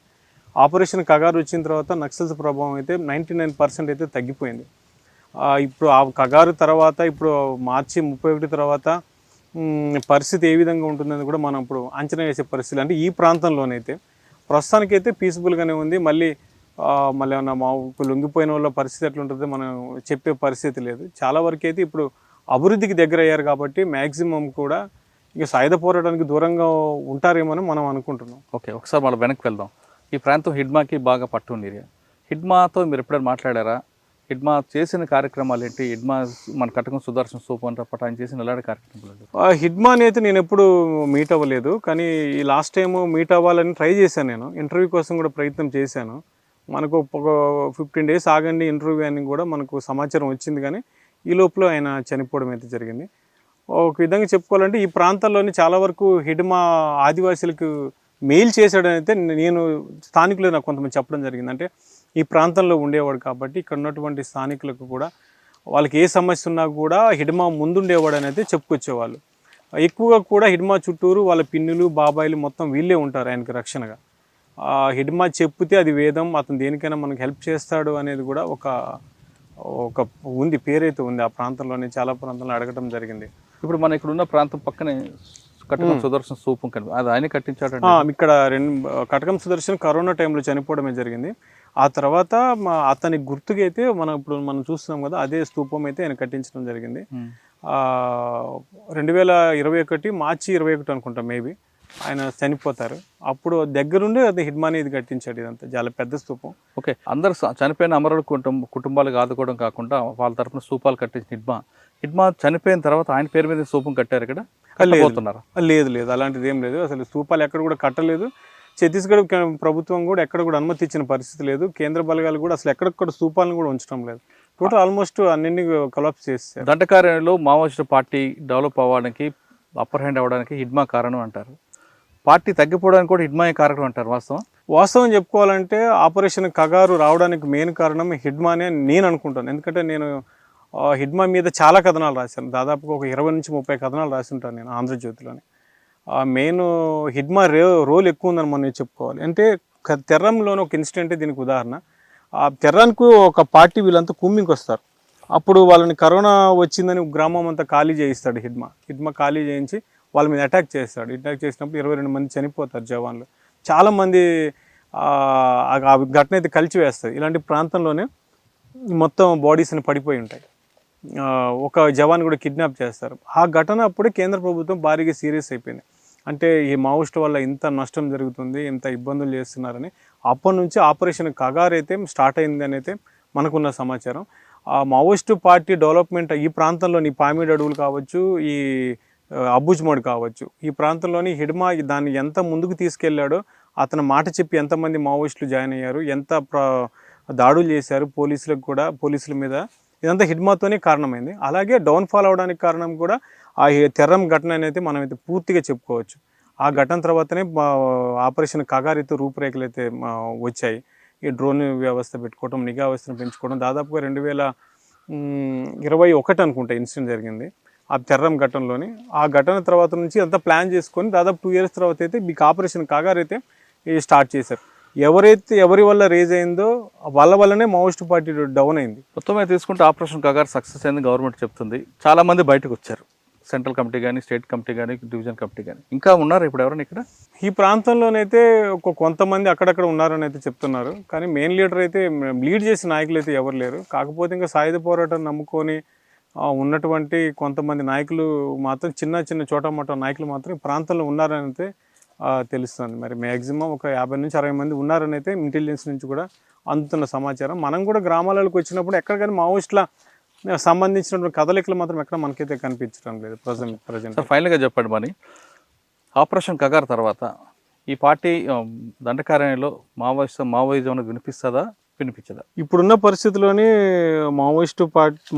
Speaker 6: ఆపరేషన్ కగారు వచ్చిన తర్వాత నక్సల్స్ ప్రభావం అయితే 99% అయితే తగ్గిపోయింది. ఇప్పుడు ఆ కగారు తర్వాత ఇప్పుడు మార్చి 31 తర్వాత పరిస్థితి ఏ విధంగా ఉంటుందని కూడా మనం ఇప్పుడు అంచనా వేసే పరిస్థితి. అంటే ఈ ప్రాంతంలోనైతే ప్రస్తుతానికైతే పీస్ఫుల్గానే ఉంది. మళ్ళీ ఏమన్నా మా లొంగిపోయిన వాళ్ళ పరిస్థితి ఎట్లుంటుందో మనం చెప్పే పరిస్థితి లేదు. చాలా వరకు అయితే ఇప్పుడు అభివృద్ధికి దగ్గర అయ్యారు కాబట్టి మ్యాక్సిమం కూడా ఇక సాయుధ పోరాటానికి దూరంగా ఉంటారేమో అని మనం అనుకుంటున్నాం.
Speaker 2: ఓకే, ఒకసారి మనం వెనక్కి వెళ్దాం. ఈ ప్రాంతం హిడ్మాకి బాగా పట్టుంది ఏరియా. హిడ్మాతో మీరు ఎప్పుడైనా మాట్లాడారా? హిడ్మా చేసిన కార్యక్రమాలు ఏంటి? హిడ్మా మన కటకం సుదర్శన్ సూప్ అని తప్ప ఆయన చేసిన ఎలాంటి కార్యక్రమాలు?
Speaker 6: హిడ్మాని అయితే నేను ఎప్పుడు మీట్ అవ్వలేదు, కానీ ఈ లాస్ట్ టైం మీట్ అవ్వాలని ట్రై చేశాను. నేను ఇంటర్వ్యూ కోసం కూడా ప్రయత్నం చేశాను. మనకు ఒక 15 days ఆగండి ఇంటర్వ్యూ అని కూడా మనకు సమాచారం వచ్చింది, కానీ ఈ లోపల ఆయన చనిపోవడం అయితే జరిగింది. ఒక విధంగా చెప్పుకోవాలంటే ఈ ప్రాంతాల్లోని చాలా వరకు హిడ్మా ఆదివాసీలకు మెయిల్ చేశాడని అయితే నేను స్థానికులు నాకు కొంతమంది చెప్పడం జరిగింది. అంటే ఈ ప్రాంతంలో ఉండేవాడు కాబట్టి ఇక్కడ ఉన్నటువంటి స్థానికులకు కూడా వాళ్ళకి ఏ సమస్య ఉన్నా కూడా హిడ్మా ముందుండేవాడు అని అయితే చెప్పుకొచ్చేవాళ్ళు. ఎక్కువగా కూడా హిడ్మా చుట్టూరు వాళ్ళ పిన్నులు, బాబాయిలు మొత్తం వీళ్ళే ఉంటారు ఆయనకి రక్షణగా. హిడ్మా చెప్తే అది వేదం, అతను దేనికైనా మనకు హెల్ప్ చేస్తాడు అనేది కూడా ఒక ఉంది, పేరైతే ఉంది. ఆ ప్రాంతంలోనే చాలా ప్రాంతంలో అడగడం జరిగింది.
Speaker 2: ఇప్పుడు మన ఇక్కడ ఉన్న ప్రాంతం పక్కనే కటకం సుదర్శన్ స్థూపం అది ఆయన కట్టించాడు.
Speaker 6: ఇక్కడ కటకం సుదర్శన్ కరోనా టైంలో చనిపోవడమే జరిగింది. ఆ తర్వాత అతని గుర్తుగా అయితే మనం చూస్తున్నాం కదా, అదే స్థూపం అయితే ఆయన కట్టించడం జరిగింది. 2021 మార్చి 21 అనుకుంటా మేబీ ఆయన చనిపోతారు. అప్పుడు దగ్గరుండి అది హిడ్మాని ఇది కట్టించాడు. ఇదంతా చాలా పెద్ద స్థూపం.
Speaker 2: ఓకే, అందరు చనిపోయిన అమరుల కుటుంబాలకు ఆదుకోవడం కాకుండా వాళ్ళ తరఫున స్థూపాలు కట్టించిన హిడ్మా చనిపోయిన తర్వాత ఆయన పేరు మీద స్థూపం కట్టారు ఇక్కడ?
Speaker 6: లేదు, అలాంటిది ఏం లేదు. అసలు స్థూపాలు ఎక్కడ కూడా కట్టలేదు. ఛత్తీస్గఢ్ ప్రభుత్వం కూడా ఎక్కడ కూడా అనుమతి ఇచ్చిన పరిస్థితి లేదు. కేంద్ర బలగాలు కూడా అసలు ఎక్కడెక్కడ స్థూపాలను కూడా ఉంచడం లేదు. టోటల్ ఆల్మోస్ట్ అన్నింటినీ కొలాప్స్ చేస్తారు.
Speaker 2: దండకార్యంలో మావోయిస్టు పార్టీ డెవలప్ అవ్వడానికి, అప్పర్ హ్యాండ్ అవ్వడానికి హిడ్మా కారణం అంటారు. పార్టీ తగ్గిపోవడానికి కూడా హిడ్మా కారణం అంటారు.
Speaker 6: వాస్తవం చెప్పుకోవాలంటే ఆపరేషన్ కగారు రావడానికి మెయిన్ కారణం హిడ్మానే నేను అనుకుంటాను. ఎందుకంటే నేను హిడ్మా మీద చాలా కథనాలు రాశాను. దాదాపుగా ఒక 20 నుంచి 30 కథనాలు రాసి ఉంటాను నేను ఆంధ్రజ్యోతిలోని. మెయిన్ హిడ్మా రోల్ ఎక్కువ ఉందని మనం చెప్పుకోవాలి. అంటే తెర్రంలోని ఒక ఇన్సిడెంటే దీనికి ఉదాహరణ. ఆ తెర్రానికి ఒక పార్టీ వీళ్ళంతా కుమ్మింకి వస్తారు. అప్పుడు వాళ్ళని కరోనా వచ్చిందని గ్రామం అంతా ఖాళీ చేయిస్తాడు హిడ్మా ఖాళీ చేయించి వాళ్ళ మీద అటాక్ చేస్తాడు. అటాక్ చేసినప్పుడు 22 మంది చనిపోతారు జవాన్లు. చాలామంది ఆ ఘటన అయితే కలిచివేస్తుంది. ఇలాంటి ప్రాంతంలోనే మొత్తం బాడీస్ని పడిపోయి ఉంటాయి. ఒక జవాన్ కూడా కిడ్నాప్ చేస్తారు. ఆ ఘటన అప్పుడే కేంద్ర ప్రభుత్వం భారీగా సీరియస్ అయిపోయింది. అంటే ఈ మావోయిస్ట్ వల్ల ఇంత నష్టం జరుగుతుంది, ఇంత ఇబ్బందులు చేస్తున్నారని అప్పటి నుంచి ఆపరేషన్ కగార్ అయితే స్టార్ట్ అయిందని అయితే మనకున్న సమాచారం. ఆ మావోయిస్టు పార్టీ డెవలప్మెంట్ ఈ ప్రాంతంలోని పామిడి అడవులు కావచ్చు, ఈ అబుజ్మోడ్ కావచ్చు, ఈ ప్రాంతంలోని హిడ్మా దాన్ని ఎంత ముందుకు తీసుకెళ్లాడో, అతను మాట చెప్పి ఎంతమంది మావోయిస్టులు జాయిన్ అయ్యారు, ఎంత దాడులు చేశారు పోలీసులకు కూడా, పోలీసుల మీద ఇదంతా హిడ్మాతోనే కారణమైంది. అలాగే డౌన్ఫాల్ అవడానికి కారణం కూడా ఆ తెర్రం ఘటన అనేది మనం అయితే పూర్తిగా చెప్పుకోవచ్చు. ఆ ఘటన తర్వాతనే ఆపరేషన్ కగారితో రూపురేఖలు అయితే వచ్చాయి. ఈ డ్రోన్ వ్యవస్థ పెట్టుకోవడం, నిఘా వ్యవస్థను పెంచుకోవడం, దాదాపుగా 2021 అనుకుంటా ఇన్సిడెంట్ జరిగింది ఆ తెర్రం ఘటనలోని. ఆ ఘటన తర్వాత నుంచి అంతా ప్లాన్ చేసుకొని దాదాపు 2 years తర్వాత అయితే మీకు ఆపరేషన్ కగారు అయితే స్టార్ట్ చేశారు. ఎవరి వల్ల రేజ్ అయిందో వాళ్ళ వల్లనే మావోయిస్ట్ పార్టీ డౌన్ అయింది.
Speaker 2: మొత్తం మీద తీసుకుంటే ఆపరేషన్ కగారు సక్సెస్ అయింది గవర్నమెంట్ చెప్తుంది. చాలామంది బయటకు వచ్చారు, సెంట్రల్ కమిటీ కానీ, స్టేట్ కమిటీ కానీ, డివిజన్ కమిటీ కానీ. ఇంకా ఉన్నారు ఇప్పుడు ఎవరైనా ఇక్కడ
Speaker 6: ఈ ప్రాంతంలోనైతే కొంతమంది అక్కడక్కడ ఉన్నారని అయితే చెప్తున్నారు. కానీ మెయిన్ లీడర్ అయితే, లీడ్ చేసే నాయకులు అయితే ఎవరు లేరు. కాకపోతే ఇంకా సాయుధ పోరాటం నమ్ముకొని ఉన్నటువంటి కొంతమంది నాయకులు మాత్రం, చిన్న చోటమోటా నాయకులు మాత్రం ఈ ప్రాంతంలో ఉన్నారని అయితే తెలుస్తుంది. మరి మ్యాక్సిమం ఒక 50 నుంచి 60 మంది ఉన్నారని అయితే ఇంటెలిజెన్స్ నుంచి కూడా అందుతున్న సమాచారం. మనం కూడా గ్రామాలకు వచ్చినప్పుడు ఎక్కడ కానీ మావోయిస్టుల సంబంధించినటువంటి కదలికలు మాత్రం ఎక్కడ మనకైతే కనిపించడం లేదు ప్రజెంట్.
Speaker 2: ఫైనల్గా చెప్పండి మరి, ఆపరేషన్ కగార్ తర్వాత ఈ పార్టీ దండకారణ్యంలో మావోయిజం అనేది వినిపిస్తుందా, వినిపించదా?
Speaker 6: ఇప్పుడున్న పరిస్థితుల్లోనే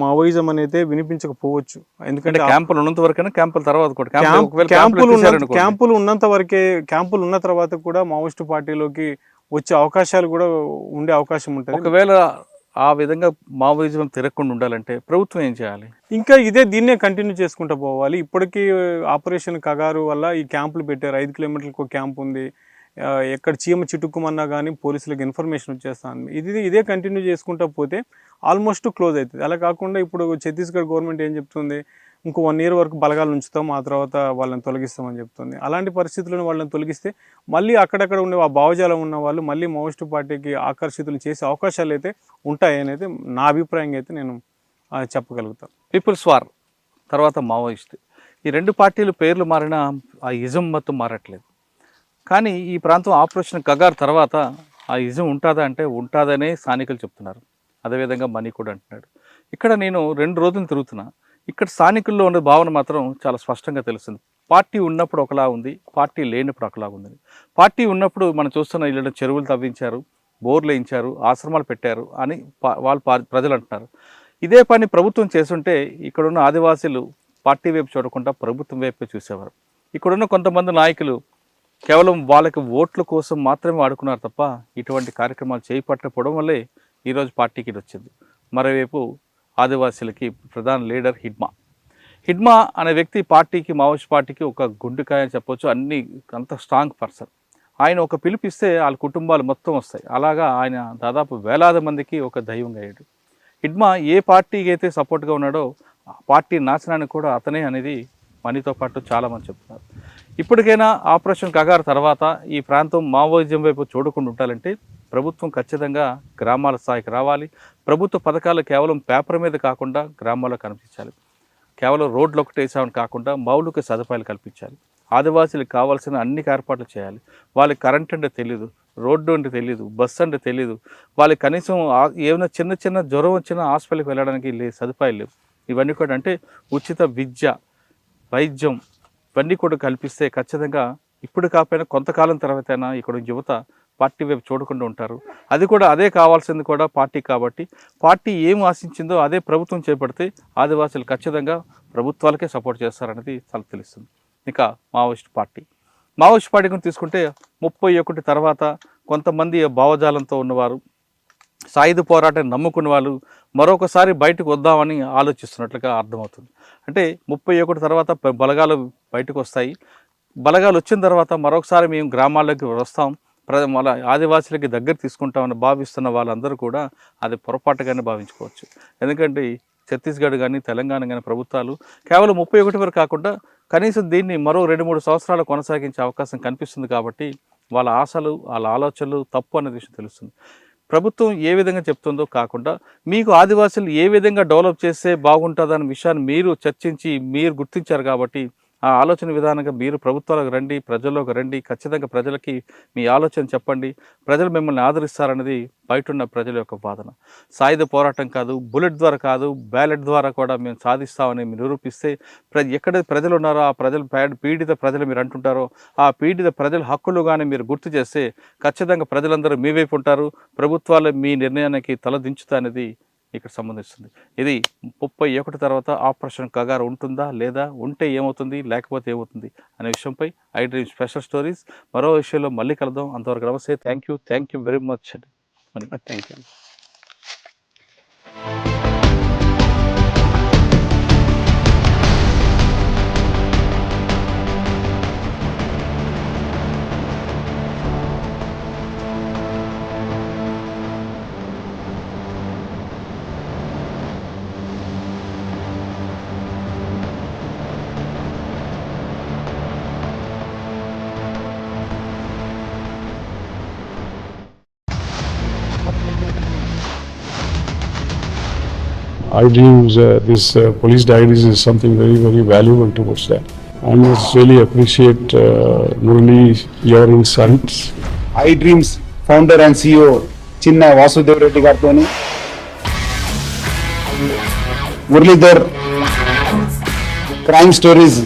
Speaker 6: మావోయిజం అనేది వినిపించకపోవచ్చు. ఎందుకంటే
Speaker 2: క్యాంపులు ఉన్నంత వరకైనా, క్యాంపుల తర్వాత కూడా
Speaker 6: క్యాంపులు ఉన్న తర్వాత కూడా మావోయిస్ట్ పార్టీలోకి వచ్చే అవకాశాలు కూడా ఉండే అవకాశం ఉంటుంది.
Speaker 2: ఒకవేళ ఆ విధంగా మావోయిజం తిరగకుండా ఉండాలంటే ప్రభుత్వం ఏం చేయాలి?
Speaker 6: ఇంకా దీన్నే కంటిన్యూ చేసుకుంటూ పోవాలి. ఇప్పటికీ ఆపరేషన్ కగారు వల్ల ఈ క్యాంపులు పెట్టారు. 5 కిలోమీటర్లకు ఒక క్యాంప్ ఉంది. ఎక్కడ చీమ చిటుక్కుమన్నా కానీ పోలీసులకు ఇన్ఫర్మేషన్ వచ్చేస్తుంది. ఇదే కంటిన్యూ చేసుకుంటూ పోతే ఆల్మోస్ట్ క్లోజ్ అవుతుంది. అలా కాకుండా ఇప్పుడు ఛత్తీస్గఢ్ గవర్నమెంట్ ఏం చెప్తుంది, ఇంకో 1 year వరకు బలగాలు ఉంచుతాం, ఆ తర్వాత వాళ్ళని తొలగిస్తామని చెప్తుంది. అలాంటి పరిస్థితులను వాళ్ళని తొలగిస్తే మళ్ళీ అక్కడక్కడ ఉండే ఆ భావజాలం ఉన్న వాళ్ళు మళ్ళీ మావోయిస్ట్ పార్టీకి ఆకర్షితులు చేసే అవకాశాలు అయితే ఉంటాయని అయితే నా అభిప్రాయంగా అయితే నేను చెప్పగలుగుతాను.
Speaker 2: పీపుల్స్ వార్ తర్వాత మావోయిస్ట్, ఈ 2 పార్టీలు పేర్లు మారినా ఆ ఇజం మొత్తం మారట్లేదు. కానీ ఈ ప్రాంతం ఆపరేషన్ కగార్ తర్వాత ఆ ఇజం ఉంటుందా అంటే ఉంటుందనే స్థానికులు చెప్తున్నారు. అదేవిధంగా మనీ కూడా అంటున్నాడు. ఇక్కడ నేను 2 రోజులు తిరుగుతున్నా, ఇక్కడ స్థానికుల్లో ఉన్న భావన మాత్రం చాలా స్పష్టంగా తెలుస్తుంది. పార్టీ ఉన్నప్పుడు ఒకలా ఉంది, పార్టీ లేనప్పుడు ఒకలా ఉంది. పార్టీ ఉన్నప్పుడు మనం చూస్తున్న ఇళ్ళ చెరువులు తవ్వించారు, బోర్లు వేయించారు, ఆశ్రమాలు పెట్టారు అని ప్రజలు అంటున్నారు. ఇదే పని ప్రభుత్వం చేస్తుంటే ఇక్కడున్న ఆదివాసీలు పార్టీ వైపు చూడకుండా ప్రభుత్వం వైపే చూసేవారు. ఇక్కడున్న కొంతమంది నాయకులు కేవలం వాళ్ళకి ఓట్ల కోసం మాత్రమే వాడుకున్నారు తప్ప ఇటువంటి కార్యక్రమాలు చేపట్టకపోవడం వల్లే ఈరోజు పార్టీకి ఇది వచ్చింది. మరోవైపు ఆదివాసీలకి ప్రధాన లీడర్ హిడ్మా అనే వ్యక్తి పార్టీకి, మావోయిస్ట్ పార్టీకి ఒక గుండెకాయ అని చెప్పొచ్చు. అంత స్ట్రాంగ్ పర్సన్. ఆయన ఒక పిలిపిస్తే వాళ్ళ కుటుంబాలు మొత్తం వస్తాయి. అలాగా ఆయన దాదాపు వేలాది మందికి ఒక దైవంగా అయ్యాడు. హిడ్మా ఏ పార్టీకి అయితే సపోర్ట్గా ఉన్నాడో ఆ పార్టీ నాశనానికి కూడా అతనే అనేది మనీతో పాటు చాలామంది చెప్తున్నారు. ఇప్పటికైనా ఆపరేషన్ కగార్ తర్వాత ఈ ప్రాంతం మావోయిజం వైపు చూడకుండా ఉండాలంటే ప్రభుత్వం ఖచ్చితంగా గ్రామాల స్థాయికి రావాలి. ప్రభుత్వ పథకాలు కేవలం పేపర్ మీద కాకుండా గ్రామాల్లో కనిపించాలి. కేవలం రోడ్లు ఒకటి వేసామని కాకుండా మౌలిక సదుపాయాలు కల్పించాలి. ఆదివాసీలకు కావాల్సిన అన్ని ఏర్పాట్లు చేయాలి. వాళ్ళకి కరెంట్ అంటే తెలీదు, రోడ్డు అంటే తెలీదు, బస్సు అంటే తెలీదు. వాళ్ళకి కనీసం ఏమైనా చిన్న జ్వరం వచ్చినా హాస్పిటల్కి వెళ్ళడానికి సదుపాయాలు లేవు. ఇవన్నీ కూడా అంటే ఉచిత విద్య, వైద్యం ఇవన్నీ కూడా కల్పిస్తే ఖచ్చితంగా ఇప్పుడు కాకపోయినా కొంతకాలం తర్వాత అయినా ఇక్కడ యువత పార్టీ వైపు చూడకుండా ఉంటారు. అదే కావాల్సింది కూడా పార్టీ. కాబట్టి పార్టీ ఏం ఆశించిందో అదే ప్రభుత్వం చేపడితే ఆదివాసులు ఖచ్చితంగా ప్రభుత్వాలకే సపోర్ట్ చేస్తారనేది చాలా తెలుస్తుంది. ఇంకా మావోయిస్ట్ పార్టీ గురించి తీసుకుంటే 31 తర్వాత కొంతమంది భావజాలంతో ఉన్నవారు, సాయుధ పోరాటాన్ని నమ్ముకున్న వాళ్ళు మరొకసారి బయటకు వద్దామని ఆలోచిస్తున్నట్లుగా అర్థమవుతుంది. అంటే 31 తర్వాత బలగాలు బయటకు వస్తాయి. బలగాలు వచ్చిన తర్వాత మరొకసారి మేము గ్రామాల్లోకి వస్తాం, మన ఆదివాసులకి దగ్గర తీసుకుంటామని భావిస్తున్న వాళ్ళందరూ కూడా అది పొరపాటుగానే భావించుకోవచ్చు. ఎందుకంటే ఛత్తీస్గఢ్ కానీ తెలంగాణ కానీ ప్రభుత్వాలు కేవలం 31 వరకు కాకుండా కనీసం దీన్ని మరో 2-3 సంవత్సరాలు కొనసాగించే అవకాశం కనిపిస్తుంది. కాబట్టి వాళ్ళ ఆశలు, వాళ్ళ ఆలోచనలు తప్పు అనే విషయం తెలుస్తుంది. ప్రభుత్వం ఏ విధంగా చెప్తుందో కాకుండా మీకు ఆదివాసులు ఏ విధంగా డెవలప్ చేస్తే బాగుంటుందన్న విషయాన్ని మీరు చర్చించి మీరు గుర్తించారు. కాబట్టి ఆ ఆలోచన విధానంగా మీరు ప్రభుత్వాలకు రండి, ప్రజల్లోకి రండి, ఖచ్చితంగా ప్రజలకి మీ ఆలోచన చెప్పండి. ప్రజలు మిమ్మల్ని ఆదరిస్తారన్నది బయట ఉన్న ప్రజల యొక్క వాదన. సాయుధ పోరాటం కాదు, బుల్లెట్ ద్వారా కాదు, బ్యాలెట్ ద్వారా కూడా మేము సాధిస్తామని మీరు నిరూపిస్తే ఎక్కడ ప్రజలు ఉన్నారో ఆ ప్రజలు పీడిత ప్రజలు మీరు అంటుంటారో ఆ పీడిత ప్రజల హక్కులు కానీ మీరు గుర్తు చేస్తే ఖచ్చితంగా ప్రజలందరూ మీ వైపు ఉంటారు. ప్రభుత్వాలు మీ నిర్ణయానికి తలదించుతా అనేది ఇక్కడ సంబంధిస్తుంది. ఇది 31 తర్వాత ఆపరేషన్ కగారు ఉంటుందా లేదా, ఉంటే ఏమవుతుంది లేకపోతే ఏమవుతుంది అనే విషయంపై ఐ డ్రీమ్ స్పెషల్ స్టోరీస్ మరో విషయంలో మళ్ళీ కలుద్దాం. అంతవరకు నమస్తే. థ్యాంక్ యూ వెరీ మచ్ అండి.
Speaker 6: Thank you.
Speaker 10: iDreams, this police diaries is something very, very valuable towards that. I must really appreciate Murali, your insights.
Speaker 11: iDreams founder and CEO Chinna Vasudev Reddy గారితోని Muralidhar crime stories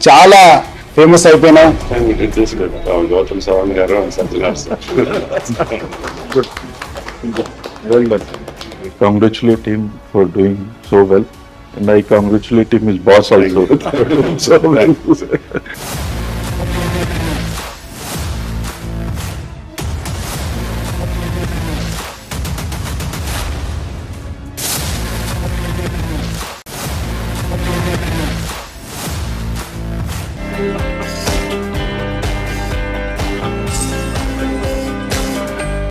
Speaker 11: చాలా famous అయిపోయినాయి.
Speaker 10: I congratulate him for doing so well, and I congratulate him his boss also. So well.